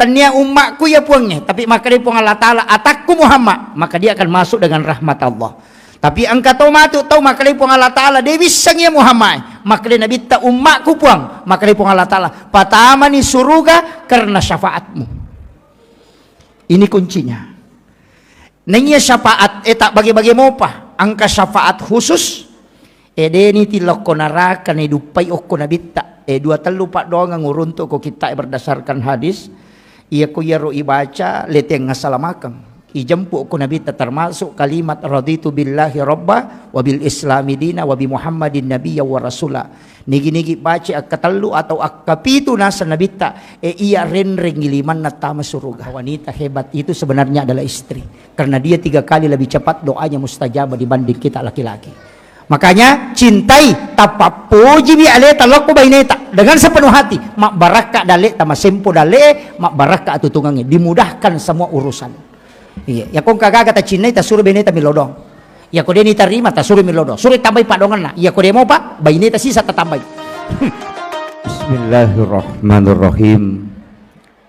tania umatku ya puangnya, tapi maka dia puang Allah Ta'ala atakku Muhammad, maka dia akan masuk dengan rahmat Allah. Tapi angka tahu matu tahu maka dia puang Allah Ta'ala dia bisa ya Muhammad, maka dia nabi tak umatku puang, maka dia puang Allah Ta'ala pertama ni surga karena syafaatmu. Ini kuncinya. Nanya syafaat tak bagi-bagi mopa angka syafaat khusus ni tilok ko naraka ni dupai okko nabita dua telu pak doang nguruntuk ko kita berdasarkan hadis iya ko yaro ibaca leteng ngasalamakan ijempu ko nabita termasuk kalimat raditu billahi robba wabil islami dina wabi muhammadin nabiyya wa rasula nigi-nigi baca akatelu atau akapitu nasa nabita iya renreng ngiliman natama surga. Wanita hebat itu sebenarnya adalah istri karena dia 3 kali lebih cepat doanya mustajabah dibanding kita laki-laki. Makanya cintai tapa puji bi aleta lokko baineta dengan sepenuh hati mak baraka dale tama sempo dale mak baraka atutungannya dimudahkan semua urusan. Iya ya kong kagak ta cinai ta suruh baineta milodong ya ko dia ni tarima ta suruh milodong suruh tambah pak dongan lah ya ko dia mau pak baineta sisa ta tambah. Bismillahirrahmanirrahim.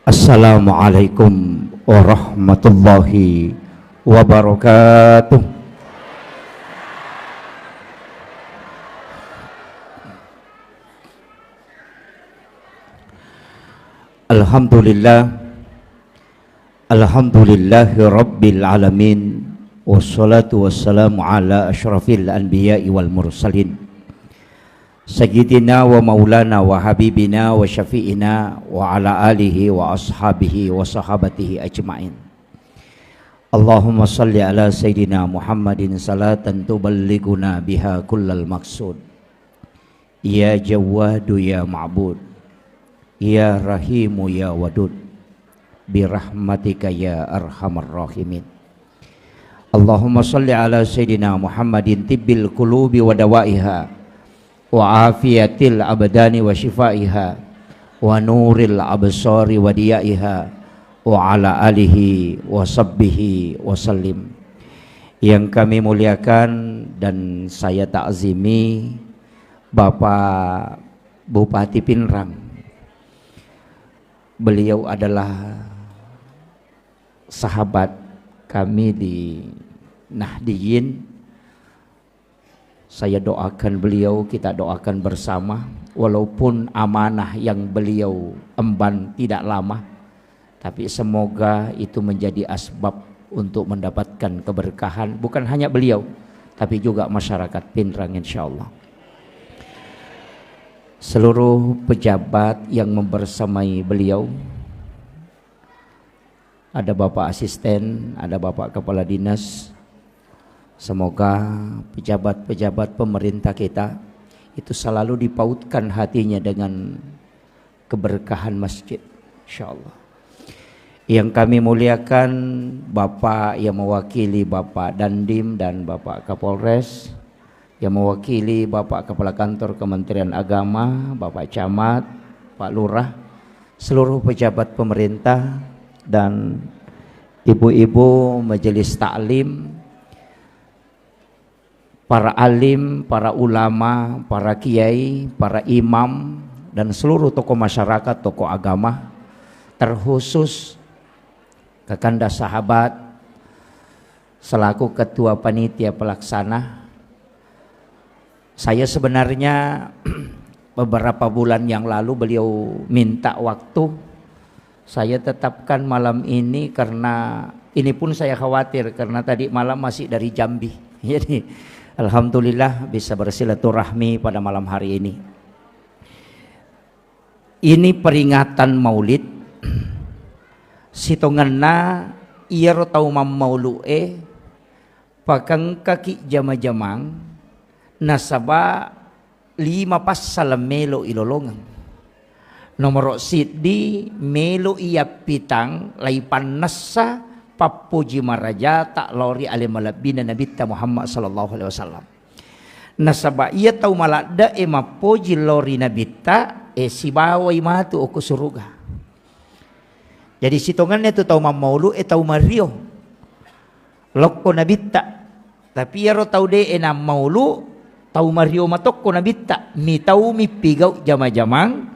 Assalamualaikum warahmatullahi wabarakatuh. Alhamdulillahi rabbil alamin wassalatu wassalamu ala asyrafil anbiya'i wal mursalin sayyidina wa maulana wa habibina wa syafi'ina wa ala alihi wa ashabihi wa sahabatihi ajma'in. Allahumma salli ala sayyidina Muhammadin salatan tuballighuna biha kullal maqsud ya jawadu ya ma'bud ya rahimu ya wadud birahmatika ya arhamar rahimin. Allahumma salli ala sayyidina Muhammadin tibbil qulubi wa dawaiha wa afiyatil abdani wa shifaiha wa nuril absari wa diyaiha wa ala alihi wa sabbihi wa sallim. Yang kami muliakan dan saya takzimi Bapak Bupati Pinrang. Beliau adalah sahabat kami di Nahdiyin. Saya doakan beliau, kita doakan bersama, walaupun amanah yang beliau emban tidak lama, tapi semoga itu menjadi asbab untuk mendapatkan keberkahan bukan hanya beliau tapi juga masyarakat Pinrang insyaallah. Seluruh pejabat yang membersamai beliau, ada Bapak Asisten, ada Bapak Kepala Dinas, semoga pejabat-pejabat pemerintah kita itu selalu dipautkan hatinya dengan keberkahan masjid insyaallah. Yang kami muliakan Bapak yang mewakili Bapak Dandim dan Bapak Kapolres, yang mewakili Bapak Kepala Kantor Kementerian Agama, Bapak Camat, Pak Lurah, seluruh pejabat pemerintah dan ibu-ibu majelis taklim, para alim, para ulama, para kiai, para imam dan seluruh tokoh masyarakat, tokoh agama, terkhusus Kakanda sahabat selaku ketua panitia pelaksana. Saya sebenarnya beberapa bulan yang lalu beliau minta waktu, saya tetapkan malam ini karena ini pun saya khawatir karena tadi malam masih dari Jambi. Jadi alhamdulillah bisa bersilaturahmi pada malam hari ini. Ini peringatan Maulid. Sitonganna iya tau mam maulu'e pakang kaki jama-jamang nasaba 5 pas salam melo ilolongan nomor siddi melo iya pitang laipan nassa papuji maraja tak lori alimalabina nabita Muhammad sallallahu alaihi wasallam nasaba iya tau malada mapuji lori nabita sibawa imatu oku suruga. Jadi sitongannya itu tau mamaulu tau mario lokko nabita tapi yaro tau de enam maulu tau mario matokko nabita mi tau mi pigau jama-jamang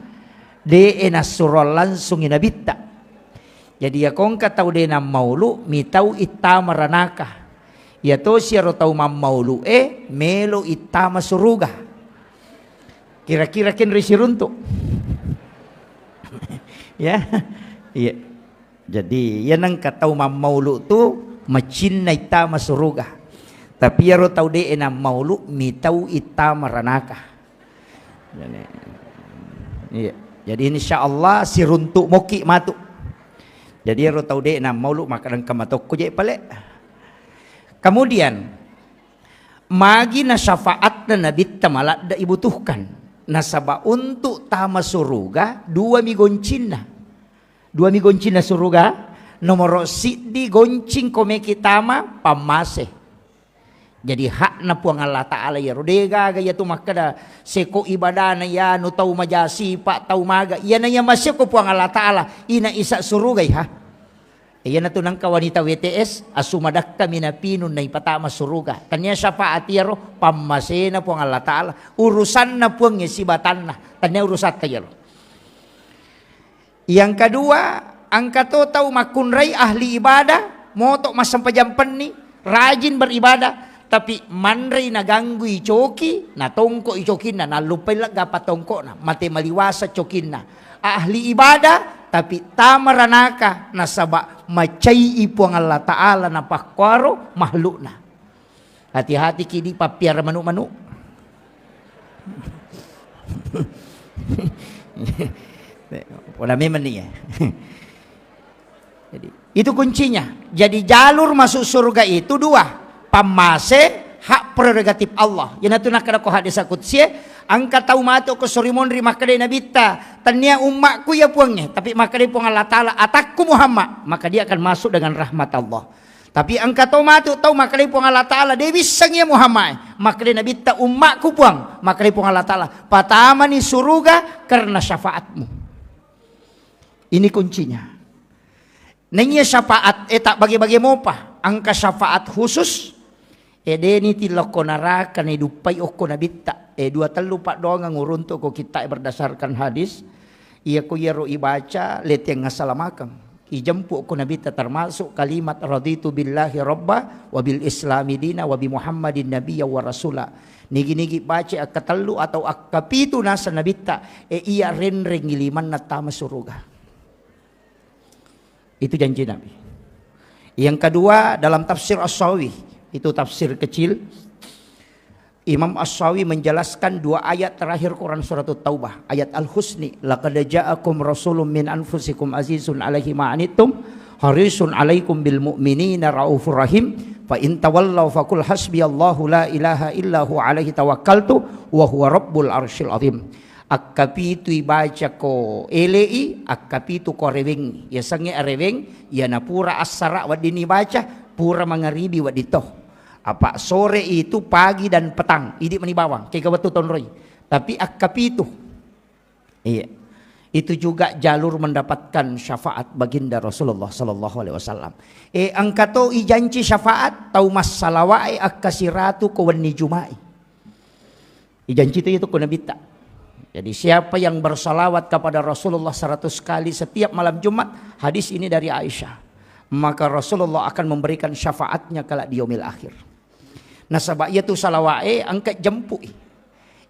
de enas surol langsung nabita Jadi ya kong ka tau de na maulu mitau itama ranaka. Ya to siya ro tau maulu melo itama suruga. Kira-kira ken risirunto. Ya. Iya. Jadi yan ang katau maulu tu macin na itama suruga. Tapi ya ro tau de na maulu mitau itama ranaka. Iya. Jadi insyaallah si runtuk moki matu. Jadi ro tau de na maulu makanan kamatok ko je pale. Kemudian magi na syafaat na nabi tamala da ibutuhkan. Nasaba untuk tama suruga dua migoncin na suruga nomor siddi goncing komeki tama pamase. Jadi hak na puang Allah Ta'ala ya rodega gaya tu makada seko ibadah na ya no tau majasi pak tau maga ya na ya masih ko puang Allah Ta'ala ina isa surugay ha. Iyan na to ng kawanita WTS asumadak kami na pinun na ipatama suruga. Tanya syafaat yaro pamase na puang Allah Ta'ala urusan na puang sibatan na. Tanya urusat tayo. Yang kedua ang katotaw makunray ahli ibadah moto masampajampan ni rajin beribadah tapi manray naganggui coki na tongko icokin na nalupay laga patongko na mati maliwasa cokin na ahli ibadah tapi tamaranaka nasaba macay ipo ang Allah Ta'ala na pakwaro mahlu na hati-hati kini papiar manu-manu. Wala memang ni Jadi itu kuncinya. Jadi jalur masuk surga itu dua. Pamase hak prerogatif Allah. Yan nato nakada ko hadis qudsi angka tau mato ko sorimon ri makade nabita. Tanya umatku ya puangnya. Tapi makade puang Allah Ta'ala atakku Muhammad. Maka dia akan masuk dengan rahmat Allah. Tapi angka tau mato tau makade puang Allah Ta'ala. Dia bisa ya Muhammad. Makade nabita umatku puang. Makade puang Allah Ta'ala. Patama ni surga karena syafaatmu. Ini kuncinya. Nanya syafaat tak bagi-bagi mopa. Angka syafaat khusus. Deni tiloko naraka ni dupai oko nabita. Dua telu pak doang ngurunto ko kita berdasarkan hadis. Ia ko yero ibaca let yang ngasalamakang. Ijempu ko nabita termasuk kalimat raditu billahi robba wa bil islami dina wa bi muhammadin nabiyya wa rasula. Nigi-nigi baca akatelu atau akapitu nasa nabita. Ia renreng iliman na tama suruga. Itu janji Nabi. Yang kedua dalam tafsir As-Sawi, itu tafsir kecil. Imam As-Sawi menjelaskan dua ayat terakhir Quran surat At-Taubah, ayat Al-Husni, laqad ja'akum rasulun min anfusikum azizun 'alaihi ma anittum harisun 'alaikum bil mu'minina raufur rahim fa in tawallaw faqul hasbiyallahu la ilaha illa hu 'alaihi tawakkaltu wa huwa rabbul arsyil azim. Akapitu ibaca ko elei akapitu ko reweng ya sange reweng ya napura asara wadini baca pura mangaribi wadito apa sore itu pagi dan petang idi manibawang kaya kawatu tonroy tapi akapitu iya itu juga jalur mendapatkan syafaat baginda Rasulullah sallallahu alaihi wasallam angkato ijanci syafaat tau masalawai akasiratu ko wani jumai ijanci itu ko nabita. Jadi siapa yang bersalawat kepada Rasulullah 100 kali setiap malam Jumat, hadis ini dari Aisyah, maka Rasulullah akan memberikan syafaatnya kala di yaumil akhir. Nah sebab itu salawat angkat jemput.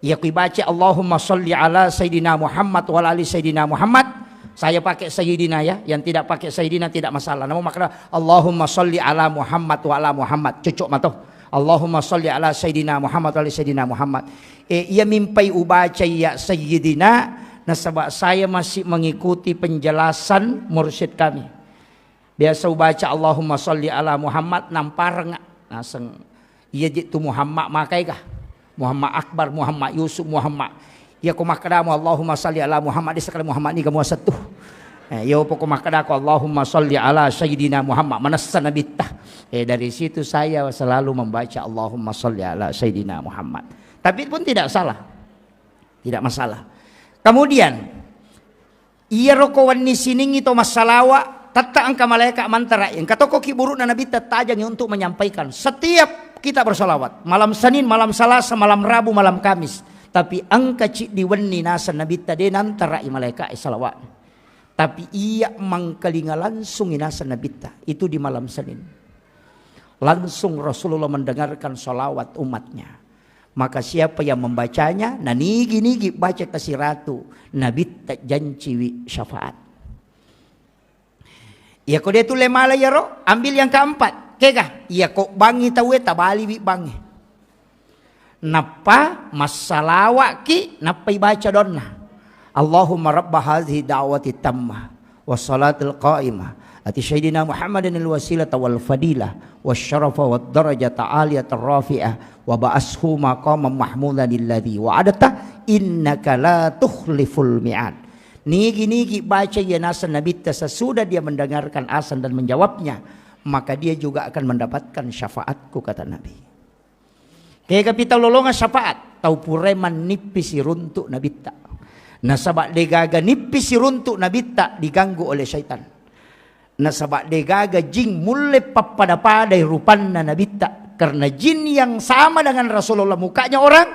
Ia baca Allahumma sholli ala Sayyidina Muhammad wa ala ali Sayyidina Muhammad. Saya pakai Sayyidina ya, yang tidak pakai Sayyidina tidak masalah. Namun makna Allahumma sholli ala Muhammad wa ala Muhammad. Cocok matoh. Allahumma sholli ala Sayyidina Muhammad wa ala Sayyidina Muhammad. Ia mimpai ubaca ya Sayyidina. Nah sebab saya masih mengikuti penjelasan mursyid kami. Biasa ubaca Allahumma sholli ala Muhammad namparang. Nah seng ia jitu Muhammad makaikah? Muhammad Akbar, Muhammad Yusuf, Muhammad. Ya ko makadamu Allahumma sholli ala Muhammad di sekali Muhammad ni kamu satu. Ya pokok makadaku Allahumma sholli ala Sayyidina Muhammad manassa nabitah. Dari situ saya selalu membaca Allahumma sholli ala Sayyidina Muhammad. Tapi pun tidak salah. Tidak masalah. Kemudian iya rokawan ni siningi to masalawa tata angka malaikat mantara yang katoko kiburu na nabi tatajang untuk menyampaikan setiap kita bersolawat malam Senin, malam Selasa, malam Rabu, malam Kamis. Tapi angka cik diwenni nasa nabi tade nantara malaikat salawat. Tapi ia mangkalinga langsung inasa nabita. Itu di malam Senin. Langsung Rasulullah mendengarkan salawat umatnya. Maka siapa yang membacanya, nah nigi baca kasih ratu, nabita janci syafaat. Ya kok dia tu lemala ya roh, ambil yang keempat. Kega, ya kok bangi tahu tabali bi bangi. Napa masalawa ki napa baca donna. Allahumma rabb hadhihi da'wati tammah wassalatul qa'imah ati sayyidina Muhammadin al-wasilata wal fadilah wasyarafa wad darajata aliyata rafi'ah wa ba'ashu maqaman mahmudan alladhi wa'adata innaka la tukhliful mi'ad. Nigi baca ya nasa nabita sesudah dia mendengarkan azan dan menjawabnya, maka dia juga akan mendapatkan syafaatku, kata Nabi. Kaya kapita lolonga syafaat tau pureman nipisi runtuk nabita. Nasabak degaga nipisi runtuk nabita diganggu oleh syaitan. Nasabak degaga jing mulai papada-padai rupanna nabita. Karena jin yang sama dengan Rasulullah mukanya orang,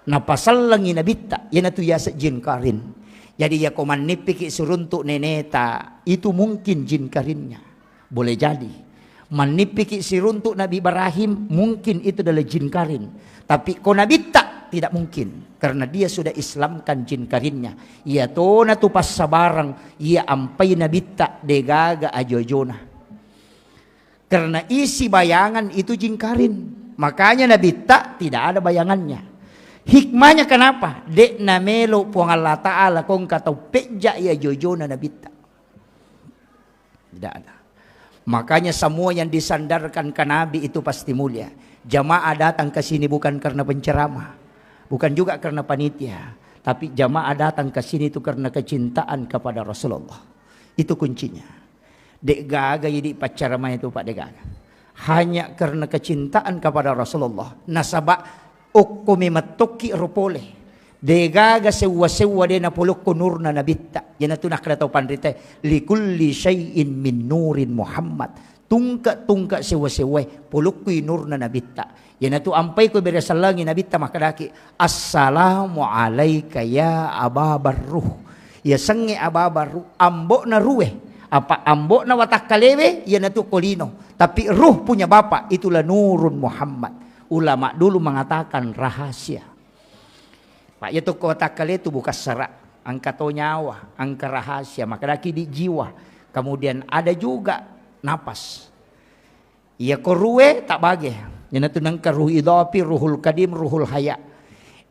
napasallangi nabita. Yan itu yasa jin karin. Jadi ya koman nipiki suruntuk neneta, itu mungkin jin karinnya. Boleh jadi. Manipiki siruntuk Nabi Ibrahim, mungkin itu adalah jin karin. Tapi ko nabita tidak mungkin. Karena dia sudah islamkan jin karinnya. Ia tona tu pas sabarang, ia ampai nabita degaga ajojona. Karena isi bayangan itu jin karin. Makanya nabita tidak ada bayangannya. Hikmahnya kenapa? Dek na melo puang Allah Ta'ala kong katau peja ia jojona nabita. Tidak ada. Makanya semua yang disandarkan ke Nabi itu pasti mulia. Jamaah datang ke sini bukan karena penceramah, bukan juga karena panitia, tapi jamaah datang ke sini itu karena kecintaan kepada Rasulullah. Itu kuncinya. Dek gaga jadi pacaramah itu Pak Dek gaga. Hanya karena kecintaan kepada Rasulullah. Nasabak ukumi matuki rupole. Degaga sewa-sewa dia na puluk kunurna nabita. Yan na nak tau pandrite. Likulli syai'in min nurin Muhammad. Tungka sewa-sewa puluk kunurna nabita. Yan na ampai ko beresalangi nabita makadaki. Assalamu alaika ya ababarruh. Ya sange ababarruh. Ambo na ruwe. Apa ambo na watak kalewe. Yan na kolino. Tapi ruh punya bapak. Itulah nurun Muhammad. Ulama dulu mengatakan rahasia. Pak itu kota kali itu bukan serak, angka to nyawa, angka rahasia, maka daki di jiwa. Kemudian ada juga napas. Ia korue tak bagi. Yang itu nangka ruh idafi, ruhul kadim, ruhul haya.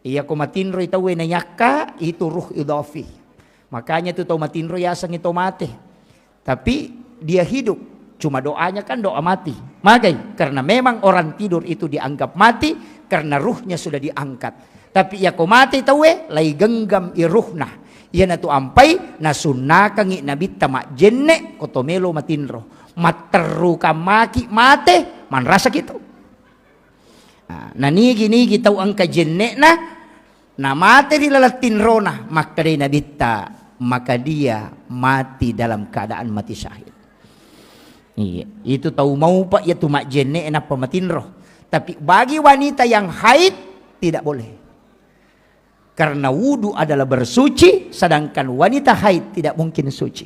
Ia ko matinro itaw na nyaka itu ruh idafi. Makanya itu tau matinro yasang itu mati. Tapi dia hidup. Cuma doanya kan doa mati. Magai karena memang orang tidur itu dianggap mati karena ruhnya sudah diangkat. Tapi ya ko mati tawe lay genggam iruhna. Iya na tu ampai na sunakang nabita ma jenne kotomelo matinro. Materu ka maki mate man rasa gitu. Na nigi tau ang ka jenne na mate di lalatinro na maka di nabita maka dia mati dalam keadaan mati syahid. Iya, itu tahu mau pak ya tu mak jenne enak pematinro. Tapi bagi wanita yang haid tidak boleh. Karena wudu adalah bersuci, sedangkan wanita haid tidak mungkin suci.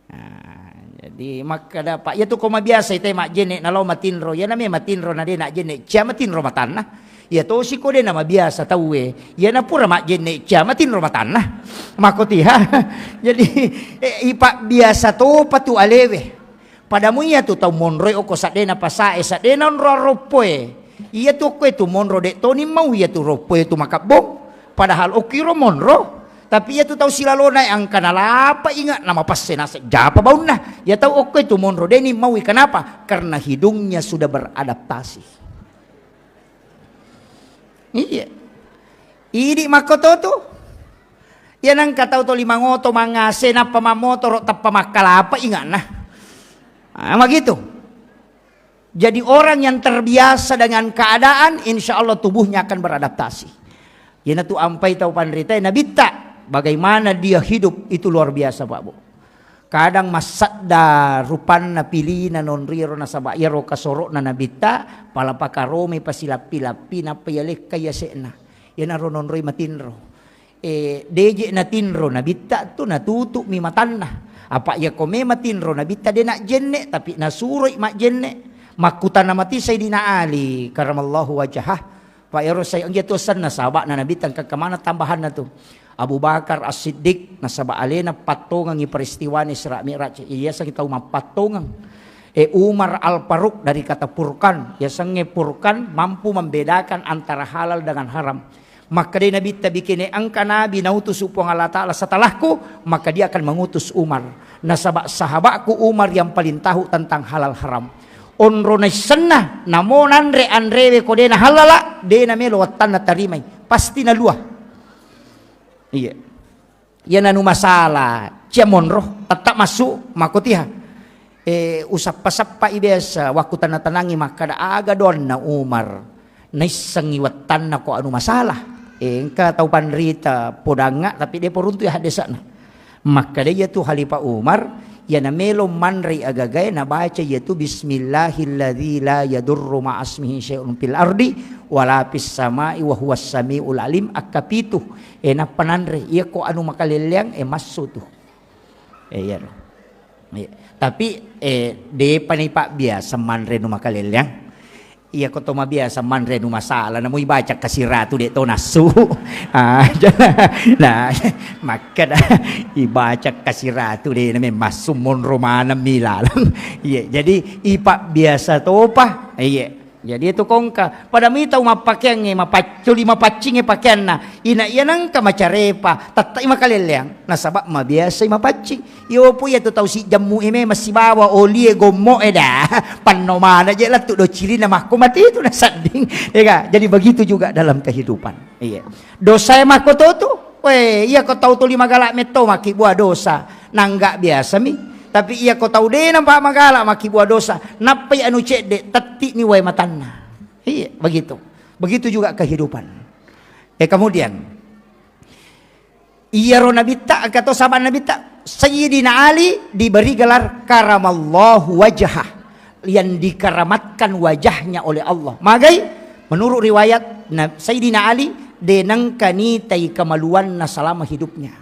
Nah, jadi maka dapat ya tu koma biasa itu mak jenne nalau matinro ya namanya matinro na dia nak jenne cia matinro matanah. Ya to si ko dia nama biasa tahu ya na pura mak jenne cia matinro matanah. Makotiha. Jadi ipak biasa to patu alewe. Padamu ya tu tau monroy o ko sadena pasae sadena onro ropoe. Iya tu ko itu monro dek to ni mau ya tu ropoe tu makabong. Padahal okiro monro, tapi ia tu tahu silalona yang kanalapa ingat nama pasenasa japa baunna. Ia tahu oke itu monro deni mau kenapa? Karena hidungnya sudah beradaptasi. Iya. Idi makoto tu. Ya nang katau to lima ngoto mangase na pamamoto ro tapa makalapa ingat nah. Begitu. Jadi orang yang terbiasa dengan keadaan, insya Allah tubuhnya akan beradaptasi. Ya tu ampai tau pandrita nabita bagaimana dia hidup itu luar biasa Pak Bu. Kadang masada rupanna pilina nonriro na sabaya ro kasoro na nabita palapakaromi pasilapi-lapi na payalek kaya sena. Ya na rononroy matinro. deje na tinro na bitta tu natutu mi matanna. Apa ya kome matinro na bitta de nak jenne tapi nasuroi mak jenne makutan mati Sayyidina Ali karamallahu wajhah. Pak Ero saya ang yatusan na sahabat na nabitan kakamana tambahan na tu. Abu Bakar As-Siddiq na sabak alena patungang peristiwa ni Isra Mi'raj. Iya sa kita patungang. Umar Al-Faruq dari kata purkan, ya sange purkan mampu membedakan antara halal dengan haram. Maka dia Nabi bikin angka Nabi nautus upang Allah Ta'ala setelahku, maka dia akan mengutus Umar. Nah sahabatku Umar yang paling tahu tentang halal haram. Onro na senah, namon andre ko de na halala, de na melo watan na tarimay. Pasti na luah. Iya. Yan anu masalah, ciamonro, tetap masuk, makutiha. Usap-pasap pa ibesa, waktu tanah-tanangi maka da aga doon na Umar. Naisangi watan na ko anu masalah. Engka tahu panrita podanga tapi dia poruntu ya hadesana. Maka dia tu Khalifah Umar ya na melo manri agagay na baca yaitu bismillahilladzi la yadurru ma'asmihi syai'un fil ardi wala fis sama'i wa huwas samiul alim akapitu na pananre iya ko anu makaliliang masu tu. Ya. Tapi de panipa biasa manre nu makaliliang. Iya ko to mabiasa manre nu masalah na mo ibaca kasiratu de to nasu. Nah, maka dah ibaca kasiratu de na masumon romana milalang. Iya, jadi ipak biasa to pa. Iya. Jadi itu kongka pada mita mapakyang mapaculi mapacing pakyan na ina yanang ka macarepa tatai makaleleang nasabak mabiasa mapacing yo po ya to tau si jamu masibawa oli gommo eda panomana je lah tu do ciri nama aku mati itu na sanding ya jadi begitu juga dalam kehidupan. Iya dosa mako to iya ko tau to lima galak meto maki buah dosa nangga biasa mi. Tapi ia kau tahu deh nampak magala maki buah dosa. Napai anu cek dek tetik ni wai matanna. Iya begitu. Begitu juga kehidupan. Kemudian iya ro Nabi tak kata sahabat Nabi tak Sayyidina Ali diberi gelar karamallahu wajhah yang dikeramatkan wajahnya oleh Allah. Magai menurut riwayat Sayyidina Ali denangkani tai kemaluan selama hidupnya.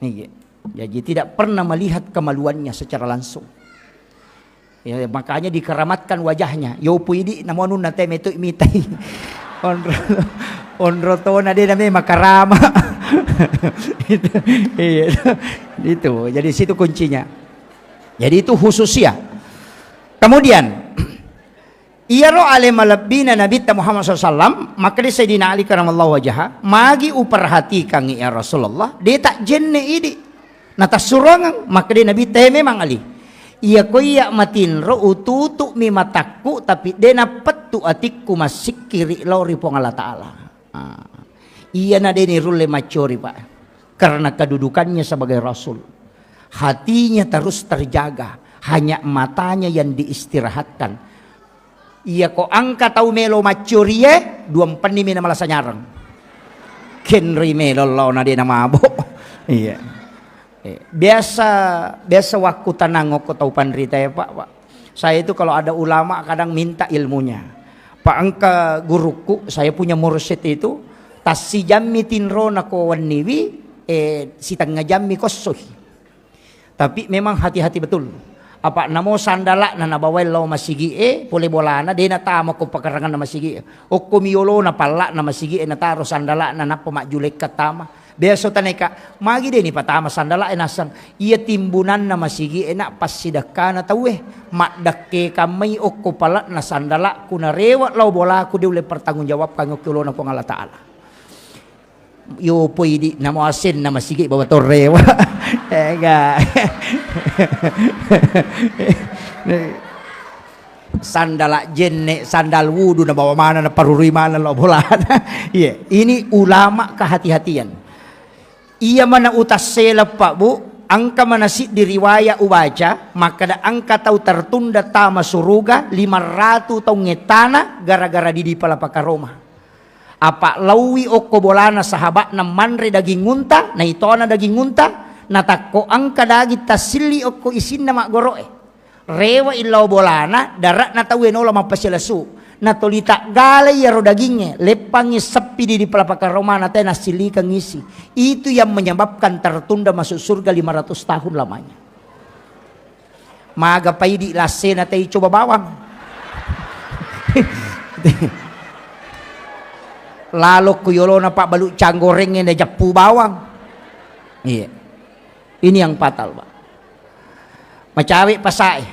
Iya. Jadi tidak pernah melihat kemaluannya secara langsung. Ya, makanya dikeramatkan wajahnya. Yo puidi namun nate metu imitai. Onro to na de name makarama. Itu. Jadi situ kuncinya. Jadi itu khususnya. Kemudian iya ro alim malabbina Nabi Muhammad SAW maka di Sayyidina Ali karamallahu wajhah magi uperhatikan ya Rasulullah dia tak jenne idi. Nata surangan maka dia Nabi teh memang Ali. Ia ko iya matinro ututu mi mataku tapi dia napet tu atikku masik kiri lori pong Allah Ta'ala. Iya na deni rule macori Pak. Karena kedudukannya sebagai Rasul. Hatinya terus terjaga. Hanya matanya yang diistirahatkan. Iya ko angka tau melo macori dua empeni mina malah sanyarang. Kenri melo lo na dia mabok. Iya. Biasa waktu tanangok ko tau panrita ya Pak. Saya itu kalau ada ulama kadang minta ilmunya. Pak angka guruku saya punya mursyid itu tas si jammi tinro nako waniwi si tengah jammi kosohi. Tapi memang hati-hati betul. Apa namo sandala na nabawel lo masigi boleh bolana de na tama ko pakarangan na masigi. O kumiolo na pala na masigi na taro sandala na napo majulek katama. Beso taneka magi de ni patama sandala nasang iya timbunan na masigi enak pas sidaka na taweh makdakke kamay okko pala na sandala kuna rewa law bola ku diule pertanggung jawab kang kulo na Allah Ta'ala. Yo pwede na mo asin na masigi bawa to rewa. Sandala jenne sandal wudu na bawa mana na paruri mana law bola. Iya, ini ulama kehati-hatian. Ia mana utas selap Pak Bu, angka manasi diriwaya ubaca, maka da angka tau tertunda tama suruga 500 tau ngetana gara-gara di pala pakaroma. Apa lawi okko bolana sahabat na manre daging unta, na itona daging unta, na takko angka dagi tasili okko isin na magoroe. Rewa ilaw bolana, darat na tawe no lamang pasilasu. na tolita gale ya ro dagingnya, lepangi sepi di pelapakan romana teh nasilika ngisi. Itu yang menyebabkan tertunda masuk surga 500 tahun lamanya. Maga paidi lasena teh coba bawang. Lalu kuyolona pak balu canggorengnya na japu bawang. Iya. Ini yang fatal, Pak. Macawi pasai.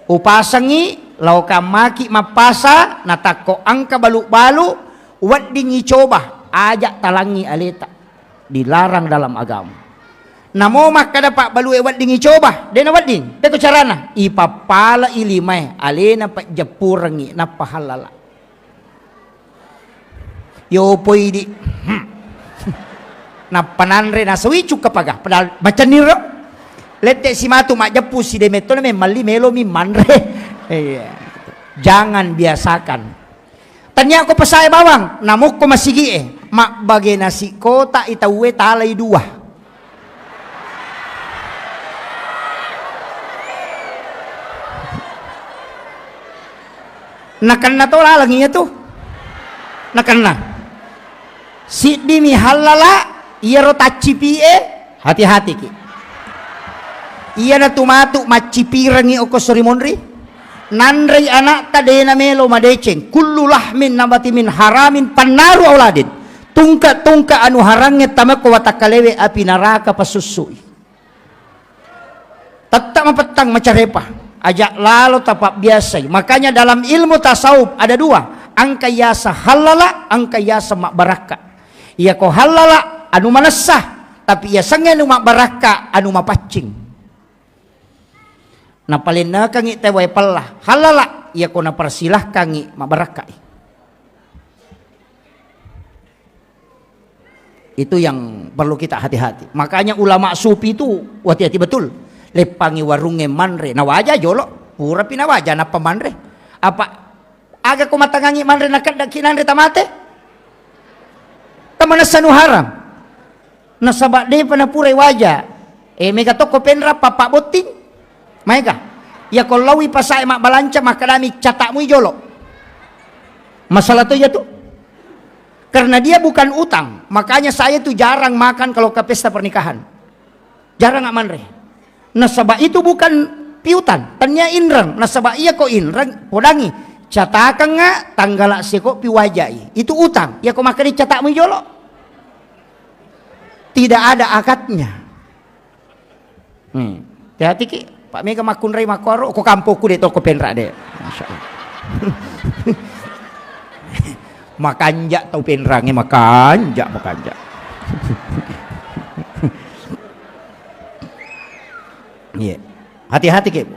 Upasangi lauka maki mapasa natako angka balu-balu wadingi coba ajak talangi aleta. Dilarang dalam agama. Namo makada pak balu wadingi coba dena wading. Beto carana ipapala ilimai alena pak japurangi na pahalala. Yo poidi na pananre na sawi cuka paga padahal baca niro lete si matu mak jepu si demeto me mali melo mi manre. Jangan biasakan tanya ko pasay bawang namuk ko masigi mak bagi nasi kota itawe talay dua. Nakan na to lalanginya tuh nakan na si dimi halala iya ro tacipie hati-hati ki iya na tumatu macipirangi oko sorimonri nanrei anak kadena melo madeceng kullu lahmin nabati min haramin pannaru auladin tungka anu harangnya tamako watakalewe api neraka pasusui tetap mapetang macarepa ajak lalu tapak biasa. Makanya dalam ilmu tasawuf ada dua, angka yasa halala, angka yasa mak baraka. Iya ko halala anu manasah, tapi iya sange anu mak baraka anu mapacing. Na palina kangi tewai pelah halala, iya ko na persilah kangi mak baraka. Itu yang perlu kita hati-hati. Makanya ulama sufi itu hati-hati betul. Lepangi warunge manre na waja jolo pura pina waja na pamanre apa aga ko matangangi manre na kada kinanre tamate tamana sanu haram na sabak de pana pura waja mega toko penra papa boting maika ya ko lawi pasai mak balanca makadami catakmu jolo masalah tu ya tu karena dia bukan utang makanya saya tuh jarang makan kalau ke pesta pernikahan jarang nggak manre. Nasabah itu bukan piutan, tanya inrang. Nasabah iya kok inrang, podangi. Catakan nga tanggala seko piwajai. Itu utang. Ya kok makan dicatak menjolo. Tidak ada akadnya. Hati-hati ki. Pak Mega makun rai makoro. Kok kampoku deh toko penra deh. Masya Allah. Makanjak tau penrangnya makanjak. Yeah. Hati-hati ke.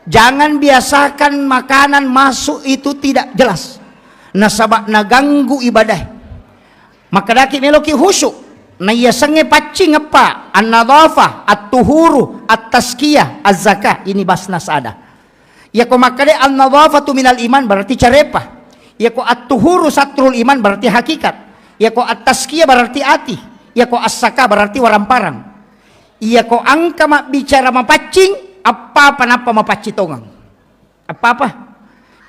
Jangan biasakan makanan masuk itu tidak jelas. Nasabak naganggu ibadah. Maka daki meloki khusyuk. Na iya sange pacing apa? An-nadhafah, at-tuhuru, at-tazkiyah, az-zakah. Ini basnas ada. Ya ko makade an-nadhafatu minal iman berarti carepah. Ya ko at-tuhuru satrul iman berarti hakikat. Ya ko at-tazkiyah berarti ati. Ya ko as-zakah berarti waramparang. Iya ko angka mak bicara mapacing apa napa mapaci tongang apa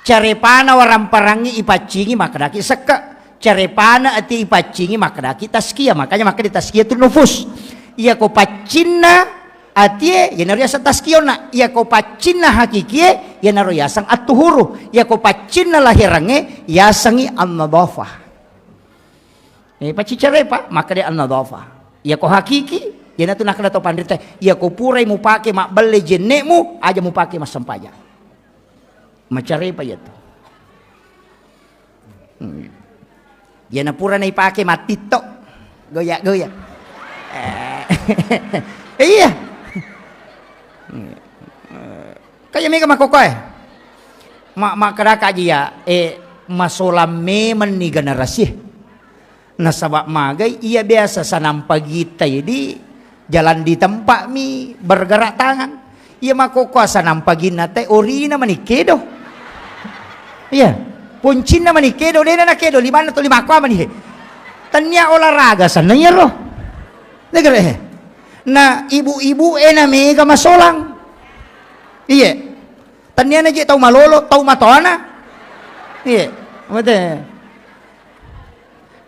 carepana waramparangi ipacingi maka daki seka carepana ati ipacingi maka daki taskia makanya maka di taskia itu nufus iya ko pacinna ati ya naru yasa taskiona iya ko pacinna hakiki ya naru yasang atuhuru iya ko pacinna lahirange yasangi an-nadhafah paci carepa maka dia an-nadhafah iya ko hakiki yana tu nak to pandrita ya ko purai mu pake mak belle jenekmu aja mu pake mas sampaja macare pa yato yana pura nai pake mak tito goya iya kaya mega makokoy mak karaka aja masolam memen ni generasi nasabak magay iya biasa sanam pagita di jalan di tempat mi bergerak tangan iya mako kuasa nampagin nate orina manikedo iya puncina manikedo dena nakedo 5 atau 5 kwa manihe tanya olahraga sana ya roh negara na ibu-ibu mega masolang iya Tanian aja tahu malolo, tahu matona. Iya, betul.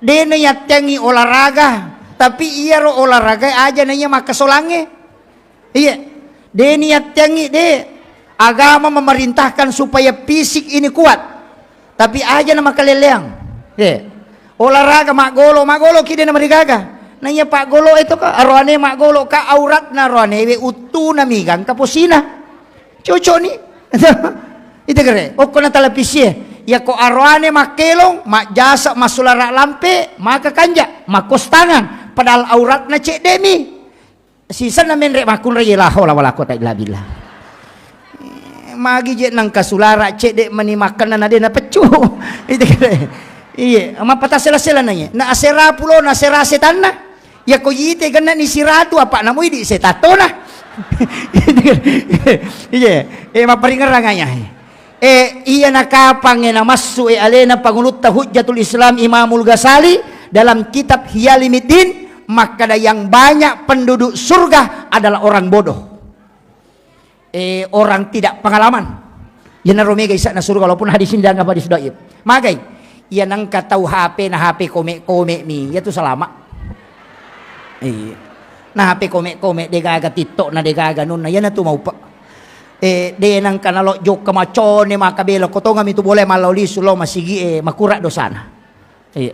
Dia nyatengi olahraga, tapi iya ro olahraga aja nanya maka solange. Iya, dia nyatengi dia agama memerintahkan supaya fisik ini kuat, tapi aja nama keleleang. Iya, olahraga mak golo kini nama digaga. Nanya Pak Golo itu ka arwane mak golo ka aurat na arwane we utu na migang kaposina. Cocok nih. Itu kere. O kona televisi ya ko arwane makelong mak jasa masulara lampe maka kanja makos tangan padahal aurat na cek demi. Sisa na menrek makun re la haula wala quwata illa billah. Magi je nang kasulara cek dek mani makan na na pecu. Itu kere. Iya, ama patah sela-sela nanya. Na asera pulo na asera setan na. Ya ko yite ganna ni siratu apa namo idi setato na. Iya, maparingaranganya. Iya nakapang na masu alena pangulut Hujjatul Islam Imamul Ghazali dalam kitab Hiyalimiddin, maka yang banyak penduduk surga adalah orang bodoh. Orang tidak pengalaman. Yana romega isa na surga walaupun hadis ini dianggap hadis dhaif. Magai, iya nang katau HP na HP kome mi, ya tu selama. Iya. Nah HP kome degaga TikTok na degaga nun na yan na tumaw pa. De nang kanalo jok kamachone makabelo ko to ngami tu boleh malauli sulo masigi makura dosana. Iya.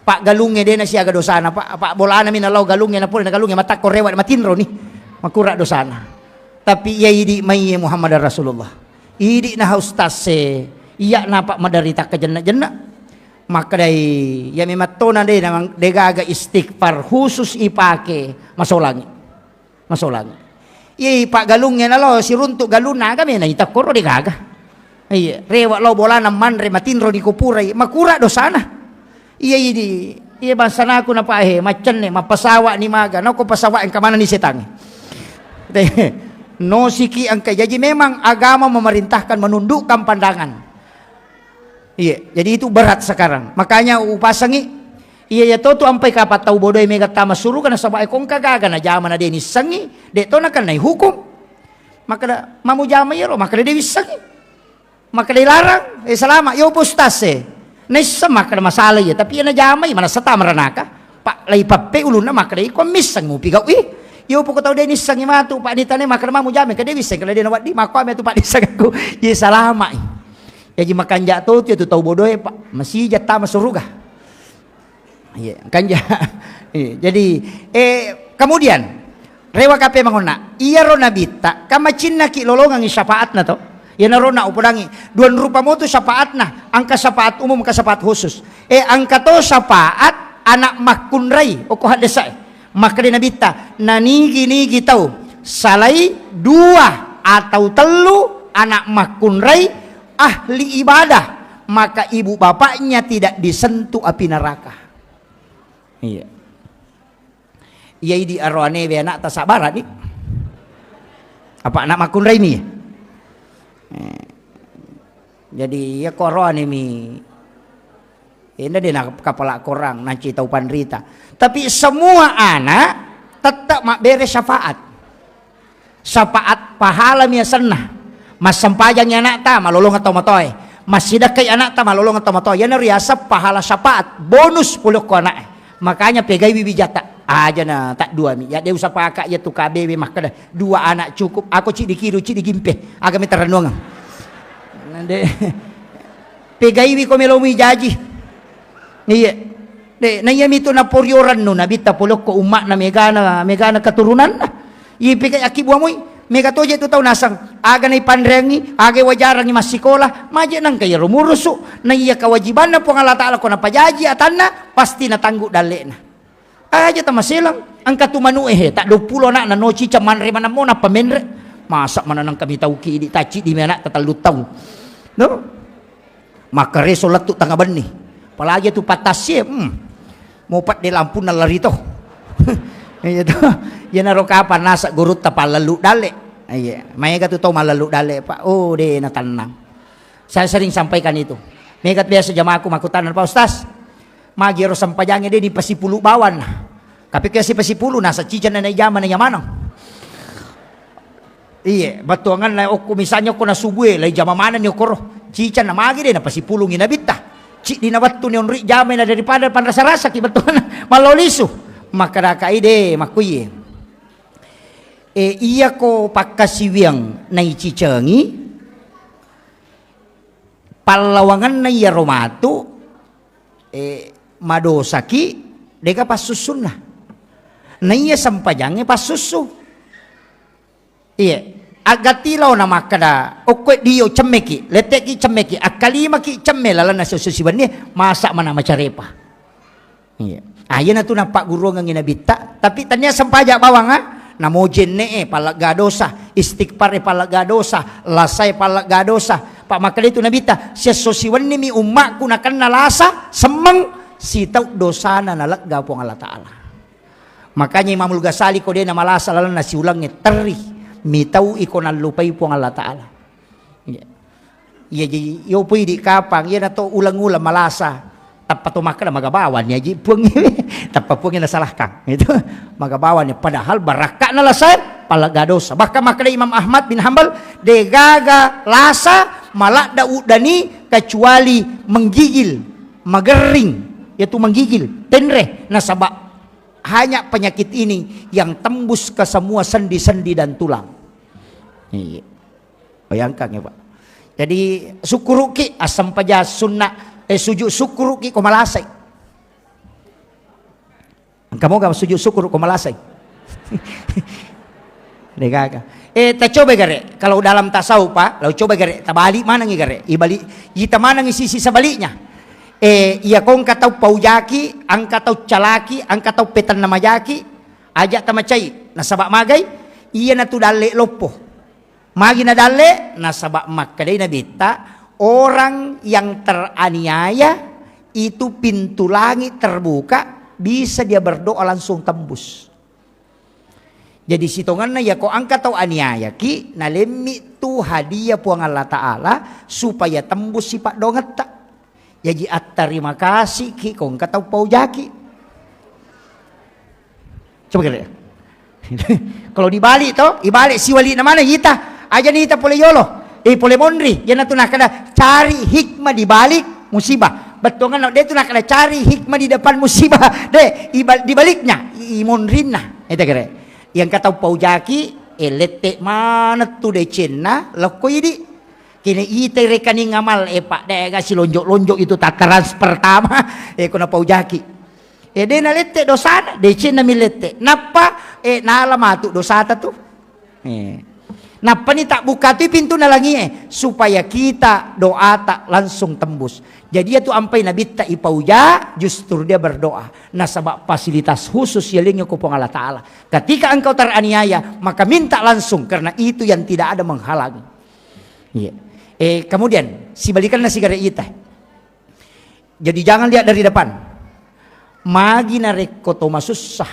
Pak galungnya de na siya ga dosana pak bola na minalaw galungnya na pula na galungnya matak ko rewat matinro ni makura dosana. Tapi iya idi mai Muhammad Rasulullah. Idi na haustas iya na pak madarita ka jenna maka dari ya mematona deh namang degaga istighfar khusus ipake masolangi iya pak galungnya nalo si runtuk galuna kami na itak koro degaga iya rewa lo bola naman re matinro di kupuray makura dosana iya bangsa aku na pahe macan ne mapasawa ni maga no ko pasawa ang kamana ni setang no siki ang kajaji memang agama memerintahkan menundukkan pandangan. Iya, jadi itu berat sekarang. Makanya upasangi iya ya to ampai kapat tau bodoh mega tama suruh kana sabay kong kagaga na jama na deni sangi, de to na kan nai hukum. Maka da mamu jama yero, maka de sangi. Maka dilarang, selama yo postas Nesa maka masalah ya, tapi na jama mana sata maranaka. Pak lai pape ulun na maka de komis sang mo pigaw yo po ko tau deni sangi matu pak ditane maka mamu jama ka de wiseng kala de na wadi mako ame tu pak disang aku. Ye salama. Ya jima kanja tu tu tahu bodoh ya pak masih jatah masuruga. Iya kanja. Jadi kemudian rewa kape mangona iya rona bita kama cinna ki lolongang syafaat na to. Ya narona upudangi duan rupa mo tu syafaat na angka syafaat umum ka syafaat khusus. Angka to syafaat anak makunrai o ko hadesa. Maka di nabita nanigi tahu salai dua atau telu anak makunrai ahli ibadah maka ibu bapaknya tidak disentuh api neraka. Iya. Iya di arwane be anak tasabarat ni. Apa anak makunrai ni? Jadi ya korone mi. Ini dia nak kepala korang nanti tahu pandrita. Tapi semua anak tetap mak beres syafaat. Syafaat pahala mi senah. Mas sampajang anak ta malolong atau matoy. Mas sidakai anak ta malolong atau matoy. Yan riasa pahala syafaat bonus puluk ko anak. Makanya pegai bibijata aja na tak dua mi. Ya dia usah pakai ya tu KBW mah kada dua anak cukup. Aku cik dikiru cik digimpe. Agak mi terenung. Nande pegai wi ko melomi jaji. Iya. De na yami to na poryoran no nabita puluk ko umak na megana keturunan. Yi pegai akibu amoy. Mega toje tu tau nasang aga na ipandrengi aga wajarang masikola maje nang kaya rumurusu na iya kewajiban na po nga Allah ko na pajaji atanna pasti natanggu dale na aja ta masilang ang katumanu tak 20 na noci caman re mana mo na pamenre masak mana nang kami tau ki di taci di mana tatalutaw no maka resolat tu tanga bani palagi tu patasye mo pat di lampu na larito itu ya naro kapan nasa gurut tapal lalu dale iya mega tu tahu malalu dale pak de na tanang saya sering sampaikan itu megat biasa jamaahku makutan Pak Ustaz magiro sampajangnya dia di pasipulu bawan tapi kasi pasipulu nasa cican na jaman na yamanang Iya, batungan na oku misalnya ko na subuhe, lay jamamanan ni okoro. Cica na magi din, napasipulong inabita. Ci di nawatto ni onri jamay na daripada panrasa-rasa, ki batungan maloliso. Makadakaide, makuye. Iya ko pakasiwiang na icicangi, palawangan na iya romato, madosaki, deka pasusun na. Na iya sampajangnya pasusu. Iya, agatilaw na makada okwe diyo cemeki, leteki cemeki, akalima ki cemme lala na sususiban ni masak mana macarepa. Iya, ayan na to na pak guru ng inabita, tapi tanya sampaja bawang ha, namojen ne palagadosa, istighfar palagadosa, lasay palagadosa, pak makada itu nabita, siya susiwan ni mi umma ko na kan nalasa, semang sitaw dosa na nalagga po ng Allah Ta'ala. Makanya Imamul Ghazali ko din na malasa lala na siulangnya teri. Mitau iko nalupay po ang Allah Ta'ala. Iyo po di kapang, yan na to ulang-ulang malasa. Tapos tumakala magabawan niya, tapos po nga nasalah kang. Ito, magabawan niya. Padahal baraka na lasay, palagadosa. Baka makala Imam Ahmad bin Hanbal, de gaga lasa, malak udani, kecuali menggigil, magering. Yaitu menggigil, tenre, nasaba. Hanya penyakit ini yang tembus ke semua sendi-sendi dan tulang. Iya. Bayangkan ya Pak. Jadi syukuruki asam paja sunnah sujud syukuruki ko malasay. Kamu gak sujud syukur ko malasay. Degaga. Tak coba gare kalau dalam tasawuf Pak, lalu coba gare tabali mana ngi gare? Ibalik kita mana ngi sisi sebaliknya. Iya kong katau paujaki, ang katau calaki, ang katau petan namayaki, ajak tamacay, nasabak magay, iya na tu dale lopo. Magi na dale, nasabak makkaday na bita, orang yang teraniaya, itu pintu langit terbuka, bisa dia berdoa langsung tembus. Jadi sitongan na ya ko ang katau aniaya ki, nalemi tu hadiah puang Allah Ta'ala, supaya tembus si Pak Donget tak. Jadi terima kasih ki kong katau paujaki. Coba kira. Kalau dibalik toh, ibalik si wali na mana kita. Aja nita pole yolo. Pole mondri. Yan na tu nak kada cari hikmah di balik musibah. Betul kan? Dia tu nak kada cari hikmah di depan musibah. Di baliknya imondrin na. Itu kira. Yang katau paujaki, letek mana tu de cina, lokoi di. Kini ite rekening ngamal Pak dega si lonjok-lonjok itu takaran pertama kuna paujaki. De na lette dosana de cina milette. Napa nala matu dosata tu. Napa ni tak buka tu pintu nalangi supaya kita doa tak langsung tembus. Jadi itu ampai nabi tak ipauja justru dia berdoa. Nasabak fasilitas khusus yelingnya kupong Allah Ta'ala. Ketika engkau teraniaya maka minta langsung karena itu yang tidak ada menghalangi. Iya. Kemudian si balikan nasi gara ita. Jadi jangan lihat dari depan. Magi nareko to masusah.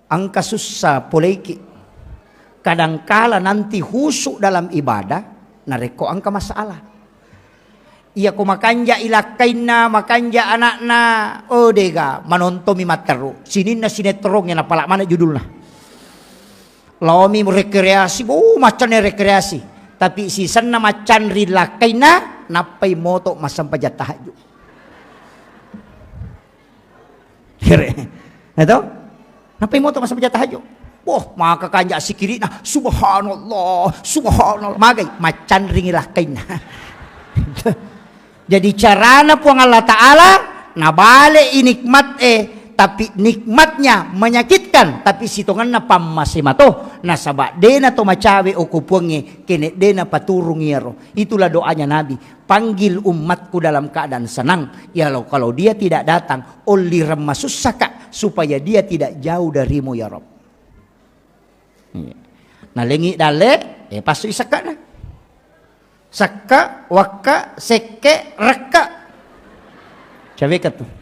Angka susah poleki. Kadangkala nanti husuk dalam ibadah nareko angka masalah. Iya ko makanja ilakaina makanja anakna odega manontomi materu. Sinin na sinetron yang napala mana judulnya. Laomi rekreasi, macam rekreasi. Tapi si sana macan rilakaina napai moto masam pajat tahajud. Kira, itu? Napai moto masam pajat tahajud. Wah, maka kanja si kiri nah subhanallah, subhanallah. Magai macan rilakaina. Jadi carana puang Allah Ta'ala nabale inikmat tapi nikmatnya menyakitkan tapi sitongan na pamasimato nasaba dena to macawe o kupungi kene dena paturung yero. Itulah doanya Nabi, panggil umatku dalam keadaan senang ya lo kalau dia tidak datang oli remasusaka supaya dia tidak jauh darimu ya Rob. Nah lengi dale pasu isaka na saka waka seke reka cawe katu.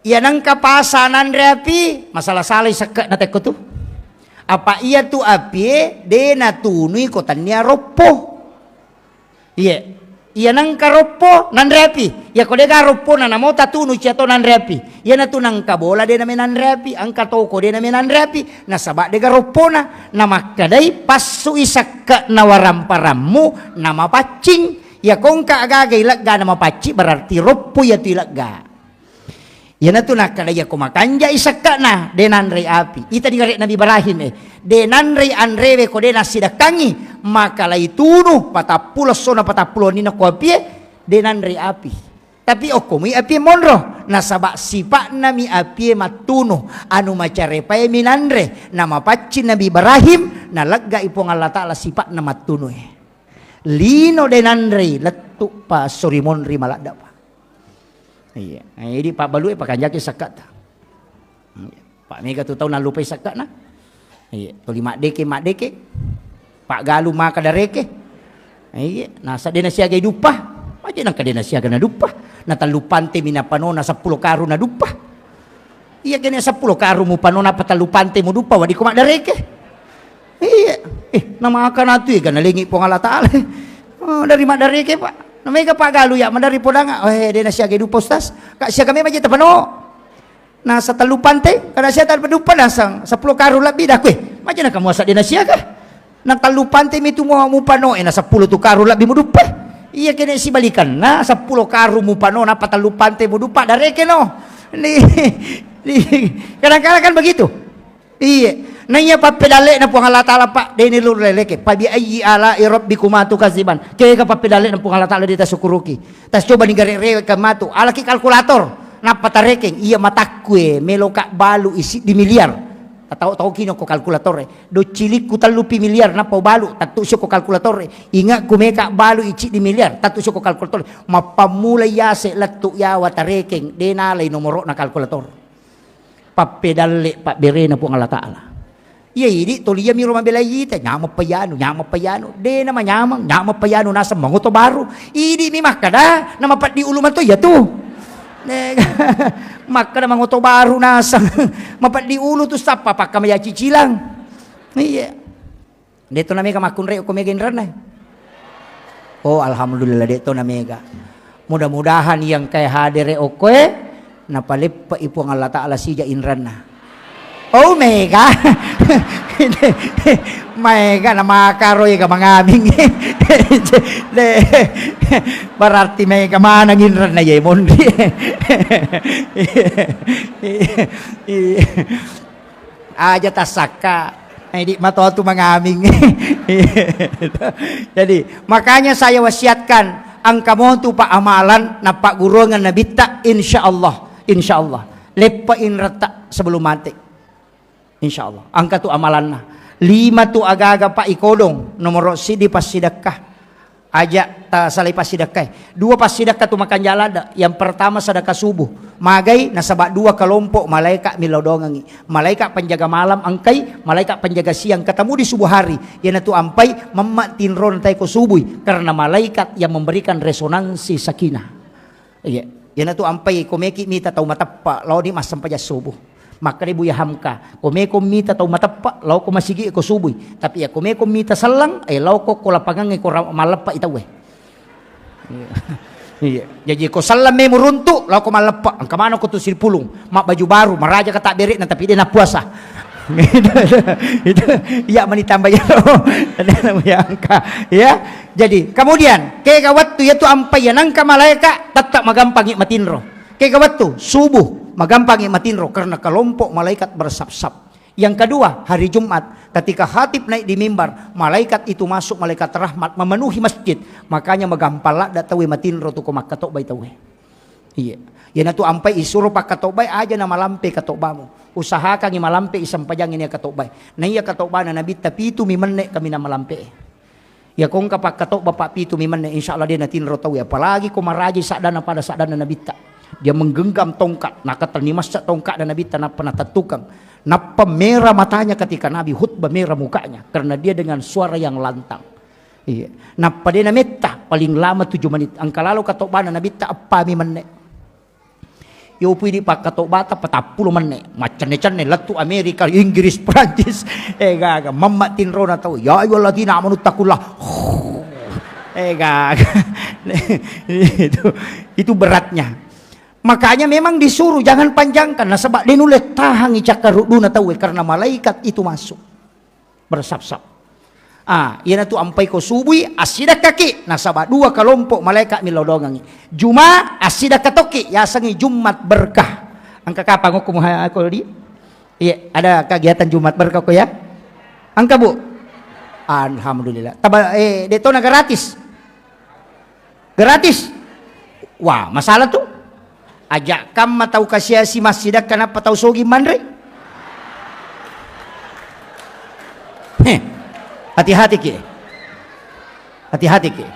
Ia nang kapasanan reapi masalah salai seka na teko tu. Apa ia tu api de na tunui kotanya ropo. Iya. Iya nang karopo nan repi. Ya kode karopo na namo tatunu cia to nan repi. Ya na tu nang kabola de na menan repi, ang katoko de na menan repi. Na sabak de karopo na makadai pasu isakka na waramparamu na mapacing. Ya kong kaagaga ilagga na mapaci berarti ropo ya tu ilagga. Ya na tu nakadai ya kumakanja isakka na denan re api. Ita digarek Nabi Ibrahim denan re anrewe kode na sidakangi. Maka lai tunu patapulo sona patapulo nina ko apie denan re api. Tapi okumi api monro nasabak sipak nami api matuno anu macare pae minanre nama pacin Nabi Ibrahim na lagga ipong Allah Ta'ala sipak na matuno lino denan re letuk pa sorimon ri malada pa. Iya, jadi Pak Balu pakai jaki sakat. Pak Mega tu tahu na lupa sakat na. Iya, tu mak deke. Pak Galu maka dareke. Iya, nasa dena siaga dupah. Aja nang kadena siaga na dupah. Na talupante mina panona 10 karu na dupah. Iya kene 10 karu mu panona patalupante mu dupah wadi kumak dareke. Iya, nama akan atu ya kana lengi pong Allah Ta'ala. Oh, dari mak dareke Pak. Namanya Pak Galu ya mandari podanga. Dena siaga dupah Ustaz. Kak siaga me maje tapano. Nasa talupante kada siaga talupante nasang 10 karu lebih dah kue. Maje na kamu asa dena siaga. Natalupante mi tu mo pano na 10 tu karu labi mo dupa. Iya kene si balikan na 10 karu mo pano na patalupante mo dupa dareke no. Kadang-kadang kan begitu. Iya. Nanya papedale na po Allah Ta'ala Pak deni luleleke. Pabi ayyi ala rabbikuma tukaziban. Kaya ka papedale na po Allah Ta'ala dita sukuruki. Tas coba ningare ka matu. Alaki kalkulator na patarekeng iya matakwe meloka balu isi di miliar. Tahu kino ko kalkulatore do cilik ku talupi miliar na po balu tatu ko kalkulatore inga kumeka balu ici di miliar tatu ko kalkulatore mapamula yase latu yawa tarekeng denalay nomoro na kalkulator papedale pak berena po Allah Ta'ala. Iya ini tolia mi rumah belayita nyama payano de nama nyama payano nasa mangoto baru ini mi makada nama pat di uluman to ya tuh. Maka namang oto baru nasa mapat di ulu tu sapa pak kami cicilang. Iya. Deto na mega makun reo ko mega inran. Oh alhamdulillah deto na mega. Mudah-mudahan yang kay hadir reo ko napalip pa ipong Allah Ta'ala sija inran na. Oh mega. Mega na makaroy ka mangaming. Berarti mega manang inran na yemon. Aja tasaka. Di mato tu mangaming. Jadi makanya saya wasiatkan ang kamontu pa amalan na pak gurungan na bitta insyaallah lepa inrata sebelum mati. Insyaallah. Angka tu amalan na. 5 tu aga-aga pa ikodong. Nomor sidi pas sidakah. Aja ta salay pas sidakah. 2 pas sidakah tu makan jalada. Yang pertama sedekah subuh. Magay nasabak 2 kelompok malaikat milodongangi. Malaikat penjaga malam angkai, malaikat penjaga siang ketemu di subuh hari. Yana tu ampai memmak tinron tay ko subuh karena malaikat yang memberikan resonansi sakinah. Iya. Yana tu ampai komeki mita tau matappa law di mas sampai subuh. Maka ibu ya hamka kome mita tau matapa lau ko masigi ko subuh tapi ya kome mita salang lau ko lapangan ko malapa itawe. Iya jadi ko salam me muruntu lau ko malapa ang kamano ko tu silpulung mak baju baru maraja ka tak berik na tapi dia na puasa. Itu ya menitambah ya ya angka ya. Jadi kemudian ke gawat tu ya tu ampai yang angka malaikat tetap magampang matinro ke gawat tu subuh magampang matinro karena kelompok malaikat bersap-sap. Yang kedua hari Jumat ketika khatib naik di mimbar malaikat itu masuk malaikat rahmat memenuhi masjid makanya magampala datawe matinro tu ko makatok bay tawe. Iya yan tu ampai isuro pak katobay aja na malampe katobamu usahakan ni malampe isang pajang ini katobay na iya katobay na nabit tapi itu mimenne kami na malampe ya kung kapak katok bapak pitu mimenne insyaallah dia natinro tawe apalagi ko maraji sadana pada sadana nabita dia menggenggam tongkat nakatanimas sa tongkat dan Nabi tanah pernah tetukang napa merah matanya ketika Nabi khutbah merah mukanya karena dia dengan suara yang lantang. Iya napa dia nameta paling lama 7 menit ang kalalo katobana Nabi ta apa mi menit yo pwede pa katobata 40 menit macane-cane latu Amerika Inggris Prancis gaga mamma tinro na tao ya ayyuhalladzina amanu taqullah gaga itu beratnya. Makanya memang disuruh jangan panjangkan. Nah sebab dia nulis tahan icakaruduna tahu karena malaikat itu masuk bersap-sap. Iya tu ampai ko subui asida kaki. Nah sabab dua kelompok malaikat milodongangi. Juma asida katoki yasangi Jumat berkah. Angka kapan aku di? Iya, ada kegiatan Jumat berkah ko ya? Angka Bu. Alhamdulillah. Detona gratis. Gratis. Wah, masalah tuh. Ajak kam tahu kasih si masjid kenapa tahu sogi mandre? Hati-hati ki. Hati-hati ki.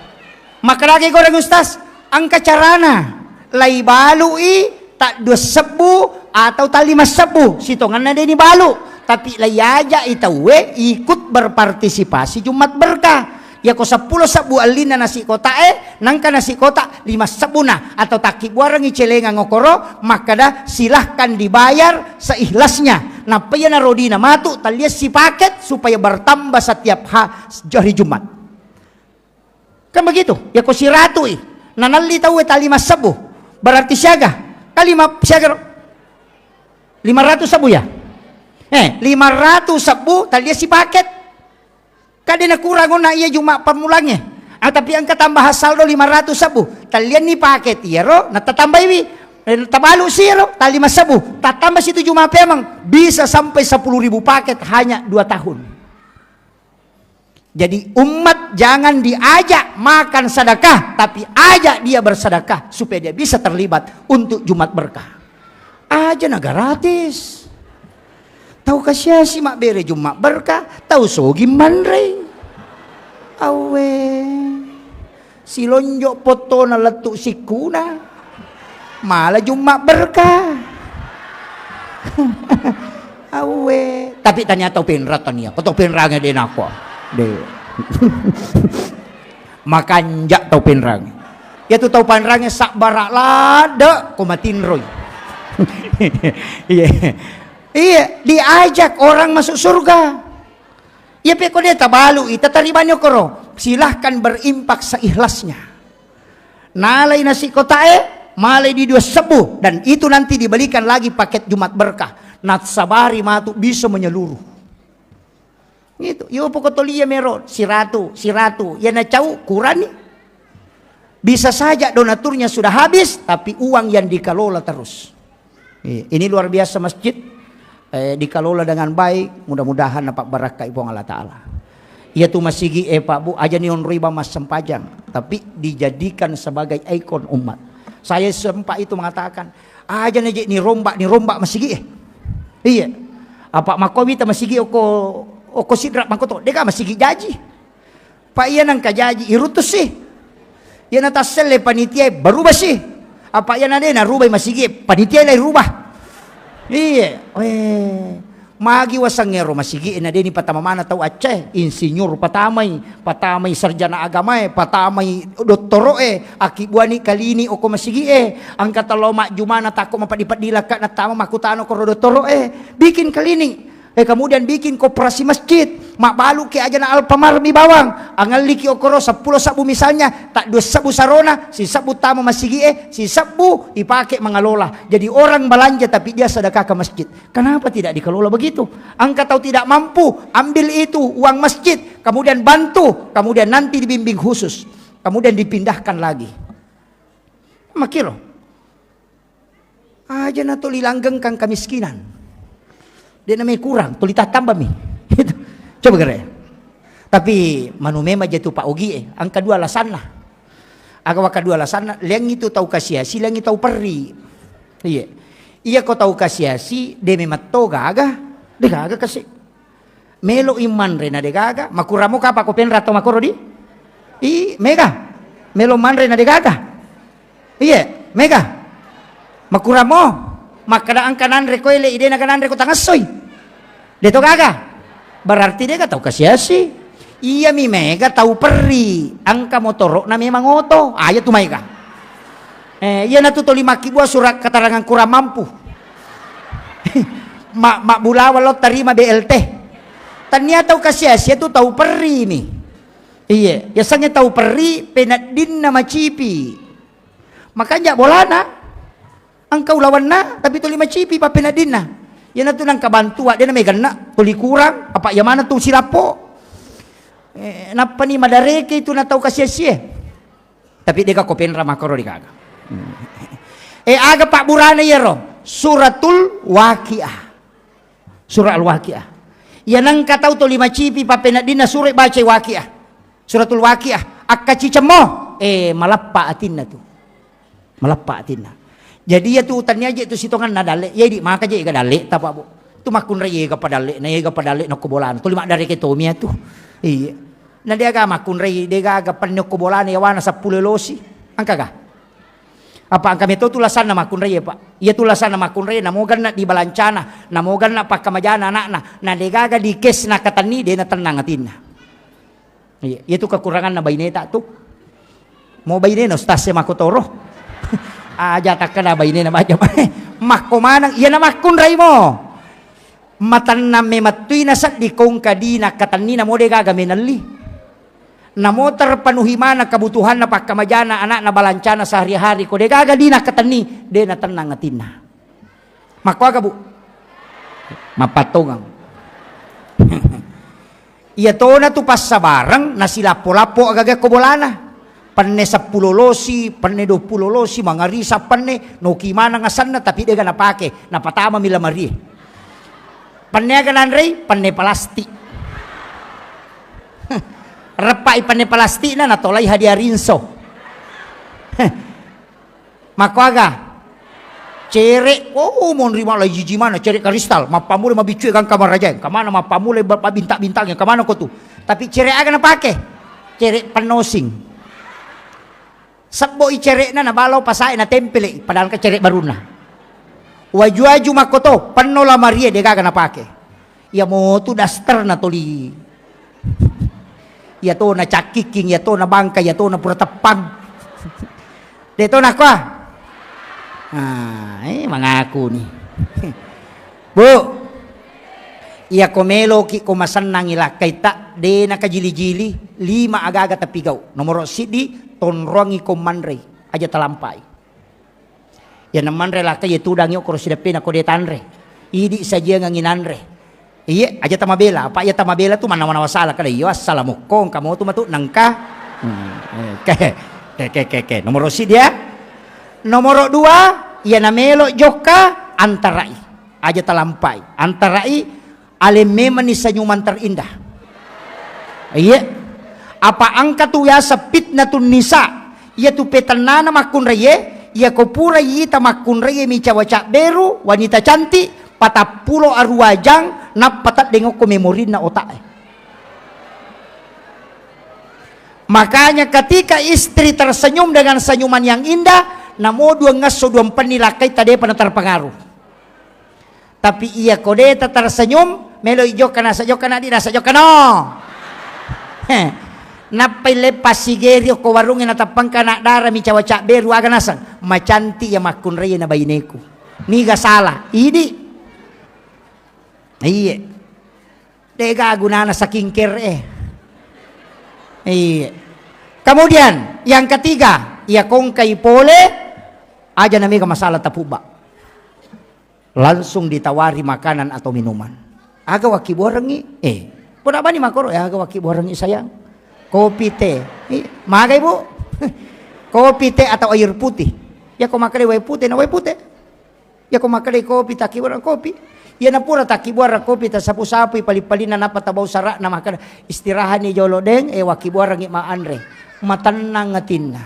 Maka lagi goreng ustaz, angka carana lai balui tak 2 sebu atau tak 5 sebu sitongan ada ini balu tapi lai aja itu ikut berpartisipasi Jumat berkah ya ko 10 sebu alina nasi kota nangka nasi kota 5 sebuna atau taki buarang icelenga ngokoro maka dah silahkan dibayar seikhlasnya nah paya na rodina matu talias si paket supaya bertambah setiap hari Jumat kan begitu ya ko si ratu nanali tahu ta 5 sebu berarti siaga kali siaga 500 sebu ya 500 sebu talias si paket kadena kurang na iya cuma pemulangnya tapi angka tambah saldo 500 sebu talian ni paket iya ro natatambah iwi tabalu siro tali 5 sebu tatambah situ cuma memang bisa sampai 10.000 paket hanya 2 tahun jadi umat jangan diajak makan sedekah tapi ajak dia bersedekah supaya dia bisa terlibat untuk Jumat berkah aja na gratis. Tahu kasih si mak bere Jumat berkah, tahu sogi mandre. Awe, si lonjok foto na letuk si kuna, malah Jumat berkah. Awe, tapi tanya tahu penrat tanya, tahu penrangnya dia nakwa, deh. Makan jak tahu penrang, ya tu tahu penrangnya sak barak lada, komatin roy. Iya. Iya, diajak orang masuk surga. Ya peko dia tabalu ita talibanyo koro. Silahkan berimpak seikhlasnya. Nalai nasi kotae, malai di 2 sebu dan itu nanti dibelikan lagi paket Jumat berkah. Nat sabari matu bisa menyeluruh. Gitu. Yo pokotolia mero si ratu. Ya na cau kurang nih. Bisa saja donaturnya sudah habis tapi uang yang dikelola terus. Ini luar biasa masjid. Dikelola dengan baik mudah-mudahan dapat berkah ibu Allah Ta'ala ia tuh masigi Pak Bu aja nion riba mas sempajang tapi dijadikan sebagai ikon umat saya sempat itu mengatakan aja nih ni rombak masigi iya apa makowi ta masigi oko sidrak makoto deka masigi jaji Pak iya nang kajaji irutus sih ia nata sele panitia berubah sih apa iya nade na rubah masigi panitia lai rubah iya, magi wasangero masigi ina deni patamamana tau Aceh insinyur patamay sarjana agama patamay doktoro akibuani kalini oko masigi angka taloma jumana tako mapadipadila ka na tama makutano ko doktoro bikin kalini kemudian bikin koperasi masjid mak balu ke aja na Alfamart mi bawang angal liki okoro 10 sabu misalnya tak 2 sabu sarona si sabu tama masigi si sabu dipakai mengelola jadi orang belanja tapi dia sedekah ke masjid kenapa tidak dikelola begitu angka tahu tidak mampu ambil itu uang masjid kemudian bantu kemudian nanti dibimbing khusus kemudian dipindahkan lagi makiro aja na to lilanggeng kang kemiskinan dia namanya kurang, tulita tambah mi. Coba kira. Tapi manu memang jatuh Pak Ogi angka 2 alasan lah. Aga dua alasan leng itu tahu kasiasi, leng itu tahu peri. Iya. Iya kau tahu kasiasi, de memang to gaga, de gaga kasih. Melo iman rena de gaga, makuramo kapa ko penra to makoro di? Mega. Melo man rena de gaga. Iya, mega. Makuramo makada angkanan rekoile ide na kanan reko tangasoy deto gaga berarti dia tahu kasiasi iya mi mega tahu peri angka motoro na memang oto ayo tu mega iya na tu 5 buah surat keterangan kurang mampu mak bulawa lo terima BLT tania tahu kasiasi itu tahu peri mi Iya, ya sangnya tahu peri penadin nama cipi. Makanya bolana. Angkau lawan na, tapi tuli macipi pa penadin na. Yan na to nang kabantua, din na may gana, tuli kurang, apa yaman na to silapo. Napa ni madareke itu na tau kasya-sya. Tapi di ka kopenra makoro di kaga. Aga pak burana yero, suratul waqiah. Surah al-waqiah. Yan ang kataw tuli macipi pa penadin na surah baca waqiah. Suratul Waqiah akaci cemo malappa atin na tu. Malappa atin na. Jadi ya tu utannya aja tu sitongan na dale. Ya di maka aja iga dale tapa bu. Tu makun ra iga padale na iga padale no kubolan. Tu lima dari ke tomia tu. Iya. Na dia ga makun ra iga ga panno kubolan ya wana 10 losi. Angka ga. Apa angka meto tulasan na makun ra ya pak. Iya tulasan na makun ra na mogan na di balancana, na mogan na pakamajana anak na dega ga di kes na katani de na tenang atin na. Iya, itu kekurangan na baineta tuh. Mau bainena stasya makotoro. Aja tak kena bainena macam. Makomanang iya na makun ray mo. Matan na me matui na sak di kong kadina katanni na mo de gagamenali. Na mo terpenuhi mana kebutuhan na pakamajana anak na balancana sehari-hari ko de gagadina katanni de na tenang atina. Makwa bu. Mapatongang. Iya to na tu pas sabarang na silapo-lapo agaga kobolana. Panne 10 losi, panne 20 losi, mga risa panne, no kimana ngasan na tapi dega napake, napatama mila mari. Panne aganan rey, panne palasti. Repai panne palasti na natolay hadiah rinso. Makwaga. Cere, mau nerima lagi jiji mana? Cere kristal, mapamule mabicu kan kamar raja. Kamana mapamule bintang-bintangnya? Kamana kau tu? Tapi cere akan pakai, cere penosing. Sabbo i cere na nabalau pasai na tempele, padahal ke cere baruna. Waju-waju makoto, penola Maria dia akan pakai. Ya mau tu daster na toli. Ya to na cakiking, ya to na bangka, ya to na pura tepang. Dia to na kwa. Mengaku nih. Bu, iya komelo ki komasan nangila kaita de nakajili-jili 5 aga-aga tapigau. Nomor sidi tonrongi komandre aja talampai. Ya namandre laka ya tudang yo koro sidape na kode tanre. Idi saja nganginanre. Iya aja tamabela. Apa ya tamabela tu mana-mana wasala kada yo assalamualaikum kamu tu matu nangka. Ke. Nomor sidi ya. Nomor 2 ia namelo joka antarai aja talampai antarai aleme ni senyuman terindah. Iya apa angka tu ya fitnatun nisa ia tu petanana makun raye ia kopura yita makun raye mi cawaca beru wanita cantik 40 aruajang napatat dengok ko memori na otak. Makanya ketika istri tersenyum dengan senyuman yang indah, namo dua ngaso dua penilakai tadi pada terpengaruh. Tapi ia kode tersenyum, melo ijo kana sajo kana di sajo kana. Napai lepas sigerio ko warungin atapang kana dara mi cawaca beru aga nasang. Macanti ya makun raya na baineku. Niga salah. Idi. Iya. Dega gunana saking kere. Iya. Kemudian yang ketiga, ya kong kay pole aja namanya masalah tapuba. Langsung ditawari makanan atau minuman. Aga waki borengi, berapa nih makoro ya aga waki borengi sayang. Kopi teh, magai bu. Kopi teh atau air putih. Ya kau makan air putih, na air putih. Ya kau makan kopi taki borang kopi. Ya na pura taki buara kopi ta sapu-sapu pali-palina na patabau sarak na makan istirahat ni jolo deng waki buara ngi maanre matanang ngatinna.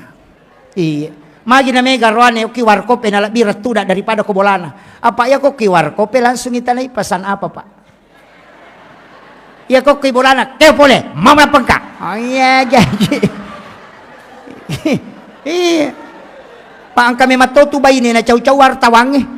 Iya. Magi na mega roane ki warkope na lebih retuda daripada kobolana. Apa ya kok ki warkope langsung itanai pesan apa pak? Ya kok ki bolana ke boleh mama pengka. Oh iya jadi. Iya. Pak angka mematotu bayi ni na cau-cau wartawangi.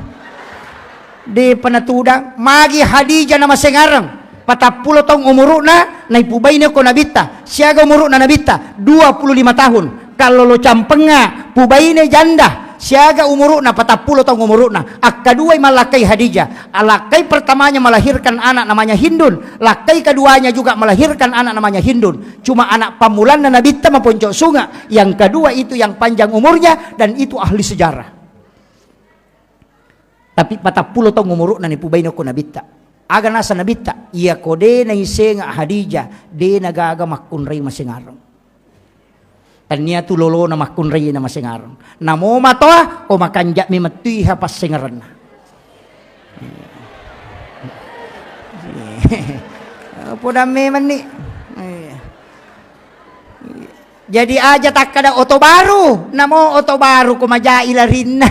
Di penatudang magi Hadijah nama sengarang 40 tahun umuruna naipubay niya ko nabita siaga umuruna nabita 25 tahun kalau lo campenga pubay niya janda siaga umuruna 40 tahun umuruna. Kedua malakai Khadijah. Lakai pertamanya melahirkan anak namanya Hindun. Lakai keduanya juga melahirkan anak namanya Hindun. Cuma anak pamulan dan Nabi ta maponcok sunga. Yang kedua itu yang panjang umurnya dan itu ahli sejarah. Tapi 40 tahun umuruna ni pubaino ko Nabi ta. Aga nasa Nabi ta. Iya ko de na isenga Khadijah. De nagaga makunray masingarong. Tanya tu lolo na makunray na masingarong. Namo matoa o makanja mi matuiha pas singaran na. Apa dami man ni. Jadi aja tak kada oto baru. Namo oto baru ko maja ilarin na.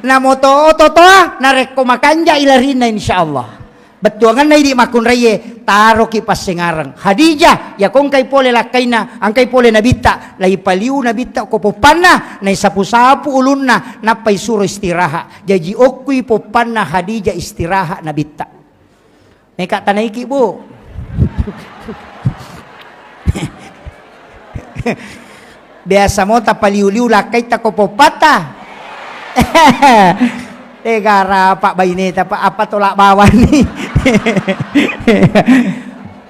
Namo to oto toa narek ko makanja ilarin na insyaallah. Betuangan na hindi makunraye taro ki pasingarang Khadijah ya kung kay pole lakay na ang kay pole nabita lay paliw nabita ko popana na isapu-sapu ulun na napay suro istiraha jaji okui popana Khadijah istiraha nabita meka tanay ki bu biasa mo tapaliw-liw lakay ta ko popata Tegara Pak Baineta Pak apa tolak bawah nih.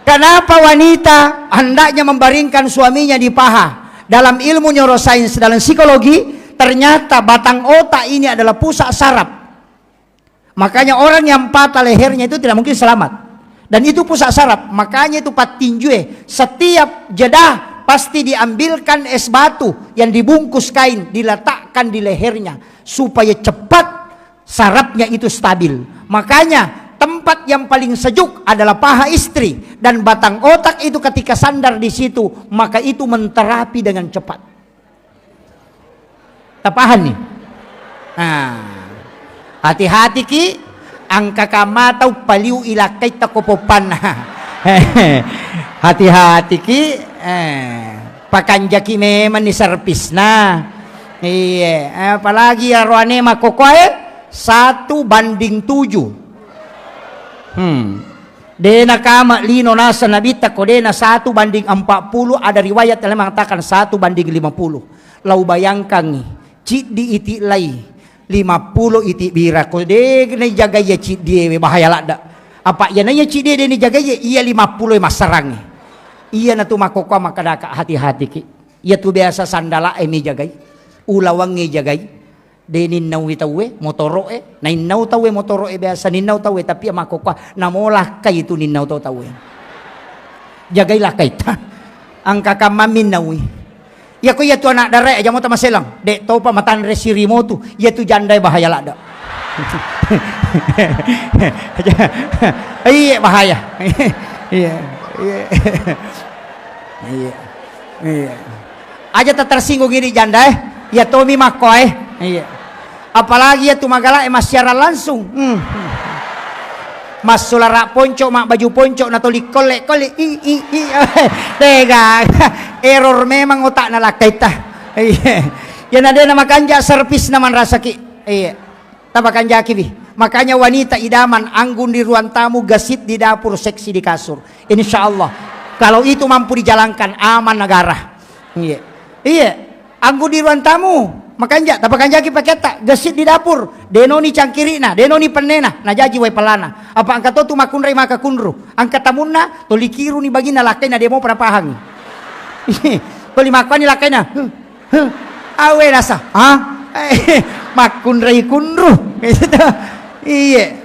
Kenapa wanita hendaknya membaringkan suaminya di paha? Dalam ilmu neurosains, dalam psikologi, ternyata batang otak ini adalah pusat saraf. Makanya orang yang patah lehernya itu tidak mungkin selamat. Dan itu pusat saraf. Makanya itu patinjue. Setiap jedah pasti diambilkan es batu yang dibungkus kain, diletakkan di lehernya supaya cepat sarafnya itu stabil. Makanya tempat yang paling sejuk adalah paha istri dan batang otak itu ketika sandar di situ maka itu menterapi dengan cepat. Tapahan nih. Nah, hati-hati ki angka kamatau paliu ilakai takopopan. Hati-hati ki pakanjaki memang ni servis nah. Iya, apalagi ya roane makokoe 1:7. Dena kama lino nasa nabita ko dena 1:40 ada riwayat yang mengatakan 1:50. Lau bayangkan nih, cid di iti lay 50 iti bira ko de na jaga ya cid die bahaya lada. Apa ya nanya cid de ni jaga ya iya 50 masarang. Iya na tu makoko makadaka hati-hati ki. Iya tu biasa sandala mi jagai. Ulawang ngi jagai. De ninnaw itawe motoro na innaw tawe motoro biasa ninnaw tawe tapi makoko namolah kay itu ninnaw tawe. Jagai lah kay ta. Ang kakamamin nawi. Ya ko ya tu anak dare aja mo ta maselang. Dek to pa matan resirimo tu. Ya tu jandai bahaya lada. Iya bahaya. Iya. Iya. Iya. Aja tak tersinggung ini janda ya Tommy makoy. Iya. Apalagi ya tumagala secara langsung. Mas sulara ponco mak baju ponco na toli kolek tega error memang otak na lakay ta. Iya. Yan ada nama kanja servis naman rasaki. Iya. Tabakan jaki bi. Makanya wanita idaman anggun di ruang tamu, gasit di dapur, seksi di kasur. Insyaallah. Kalau itu mampu dijalankan aman negara. Iya. Iya. Anggun di ruang tamu. Makanya tabakan jaki pakai tak gesit di dapur denoni cangkirina denoni penena na jaji wai pelana apa angkat tu makunrai maka kunru angkat tamunna to likiru ni bagina lakaina demo pada pahang to limakani lakaina awe rasa makunrai kunru iya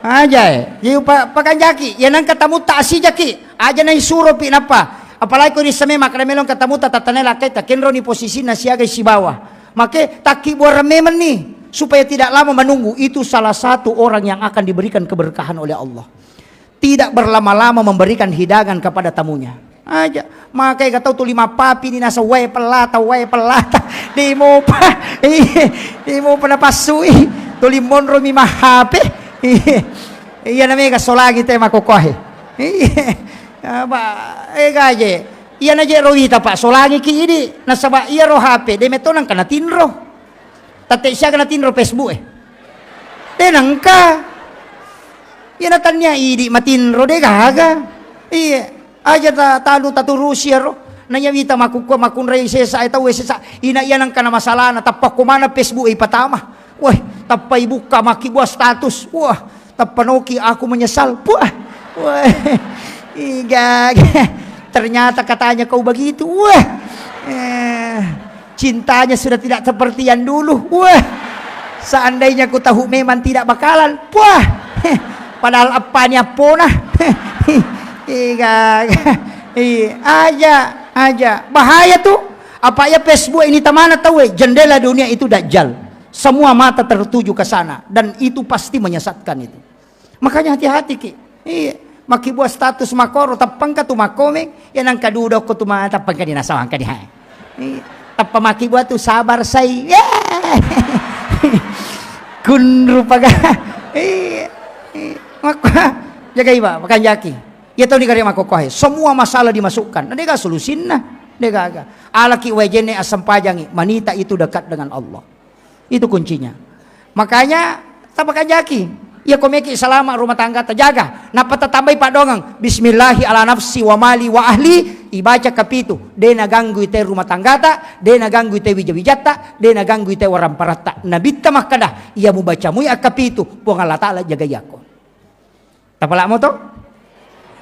aja ya pakan jaki ya nang katamu tak si jaki aja nai suruh pi napa. Apalagi kau diseme makna melong katamu tatanela kita kenro ni posisi nasiaga si bawah. Maka taki buat rememen nih supaya tidak lama menunggu itu salah satu orang yang akan diberikan keberkahan oleh Allah. Tidak berlama-lama memberikan hidangan kepada tamunya. Aja makanya kata tu 5 papi ni nasa wae pelata demo pada pasui tu limon romi mahape iya namanya kasolagi tema kokohe gaje iya na je rohita pak solangi ki ini nasaba iya ro HP de metonang kana tinro tate siya kana tinro Facebook denangka iya na tanya idi matinro de gaga iya aja ta talu tatu Rusia ro nanya wita makukwa makun ray sesa ita we sesa ina yan ang kana masalah na tapak ko mana Facebook ipatama. Wah, tapay buka makibuah status. Wah, tapanoki aku menyesal. Wah. Wah. Iga. Ternyata katanya kau begitu. Wah. Cintanya sudah tidak seperti yang dulu. Wah. Seandainya ku tahu memang tidak bakalan. Wah. Padahal apanya punah. Iga. Aja. Bahaya tuh. Apa ya Facebook ini tamana tahu jendela dunia itu dajjal. Semua mata tertuju ke sana dan itu pasti menyesatkan itu. Makanya hati-hati ki. Iya, maki buat status makoro tapang ka tu makomeng, yan ang kadudo ko tu mga tapang ka dinasawang ka diha. Tapang maki buat tu sabar say. Kunru paga. Maka jaga iba, makan jaki. Ya tahu di karya makokohe. Semua masalah dimasukkan. Nega solusin nah. Nega. Alaki wajene asam pajangi. Manita itu dekat dengan Allah. Itu kuncinya. Makanya tabakan jaki. Ya komeki selama rumah tangga terjaga. Napa tambai pak dongang. Bismillahi ala nafsi wa mali wa ahli. Ibaca kapitu. Dena ganggu ite rumah tangga ta. Dena ganggu ite wija-wijata. Dena ganggu ite waramparata. Nabita makada. Ia mu baca mu ya kapitu. Puang Allah ta'ala jaga yako. Tapalak mo to?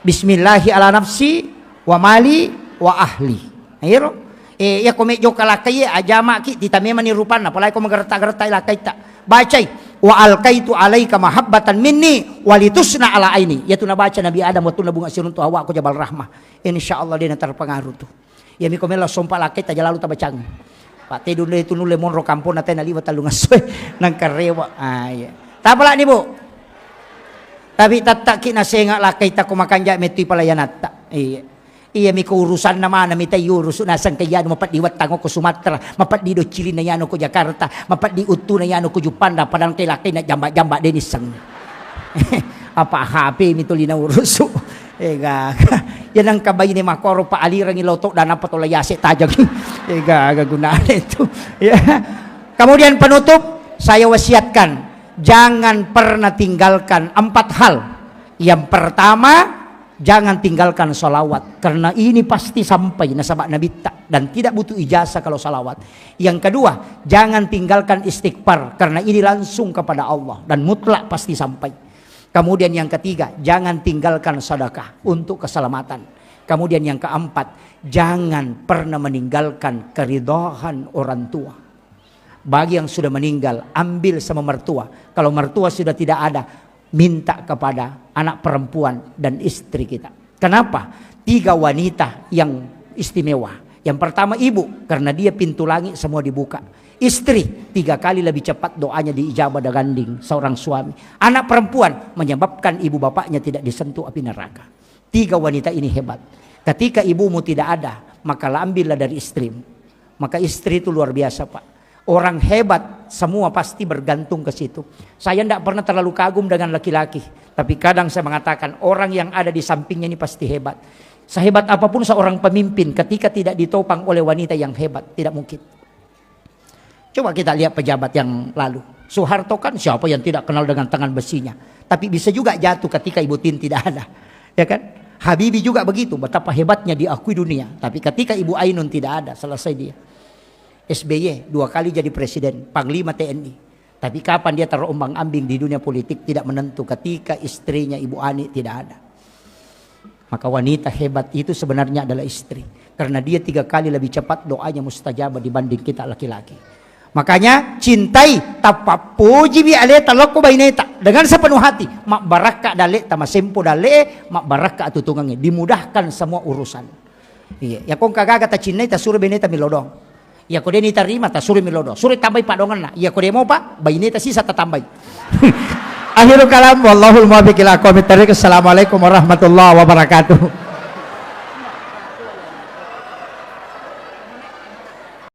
Bismillahi ala nafsi wa mali wa ahli. Ayo. Ya kome jo kalakai ajama ki ditame mani rupana palai ko magerta-gerta ilakai ta bacai wa alqaitu alaika mahabbatan minni walitusna ala aini ya tuna baca Nabi Adam waktu nabung asirun tu hawa ko jabal rahmah insyaallah dia terpengaruh tu ya mi komela sompa lakai ta jalalu ta bacang pak te dulu itu nule monro kampung na tena liwat talungasoy nang karewa ya tapala ni bu tapi tatak ki na senga lakai ta ko makanja metu palayanata iya mi urusan nama mi tayo urusan nasang kaya mapat di Watango ko Sumatera mapat di Docili na yano ko Jakarta mapat di Utu na yano ko Jupanda padang kay laki na jamba-jamba din isang apa HP mi tuli na uruso yan ang kabay ni makoro pa alirang iloto dan apa to layase tajag gunaan itu kemudian penutup saya wasiatkan jangan pernah tinggalkan 4 hal. Yang pertama, jangan tinggalkan salawat karena ini pasti sampai nasabak Nabi dan tidak butuh ijazah kalau salawat. Yang kedua, jangan tinggalkan istighfar karena ini langsung kepada Allah dan mutlak pasti sampai. Kemudian yang ketiga, jangan tinggalkan sedekah untuk keselamatan. Kemudian yang keempat, jangan pernah meninggalkan keridhaan orang tua. Bagi yang sudah meninggal, ambil sama mertua. Kalau mertua sudah tidak ada, minta kepada anak perempuan dan istri kita. Kenapa? 3 wanita yang istimewa. Yang pertama ibu, karena dia pintu langit semua dibuka. Istri 3 kali lebih cepat doanya diijabah dan ganding seorang suami. Anak perempuan menyebabkan ibu bapaknya tidak disentuh api neraka. 3 wanita ini hebat. Ketika ibumu tidak ada, maka ambillah dari istrimu. Maka istri itu luar biasa Pak. Orang hebat semua pasti bergantung ke situ. Saya tidak pernah terlalu kagum dengan laki-laki. Tapi kadang saya mengatakan orang yang ada di sampingnya ini pasti hebat. Sehebat apapun seorang pemimpin ketika tidak ditopang oleh wanita yang hebat. Tidak mungkin. Coba kita lihat pejabat yang lalu. Soeharto kan siapa yang tidak kenal dengan tangan besinya. Tapi bisa juga jatuh ketika Ibu Tin tidak ada. Ya kan? Habibie juga begitu. Betapa hebatnya diakui dunia. Tapi ketika Ibu Ainun tidak ada. Selesai dia. SBY 2 kali jadi presiden, panglima TNI. Tapi kapan dia terombang-ambing di dunia politik tidak menentu ketika istrinya Ibu Ani tidak ada. Maka wanita hebat itu sebenarnya adalah istri. Karena dia 3 kali lebih cepat doanya mustajabah dibanding kita laki-laki. Makanya cintai tapapuji bi aleta loko baineta dengan sepenuh hati. Mak baraka dale tamasempo dale, mak baraka atutungangnya dimudahkan semua urusan. Iya, ya kong kagaga ta cinai ta suruh baineta milodong. Ya kode ni terima tak suri milodo. Suri tambah pak dongan lah. Ya kode mau pak, bayi ni tak sisa tak tambah. Akhirul kalam wallahul muwaffiq ila aqwamit thoriq. Assalamualaikum warahmatullahi wabarakatuh.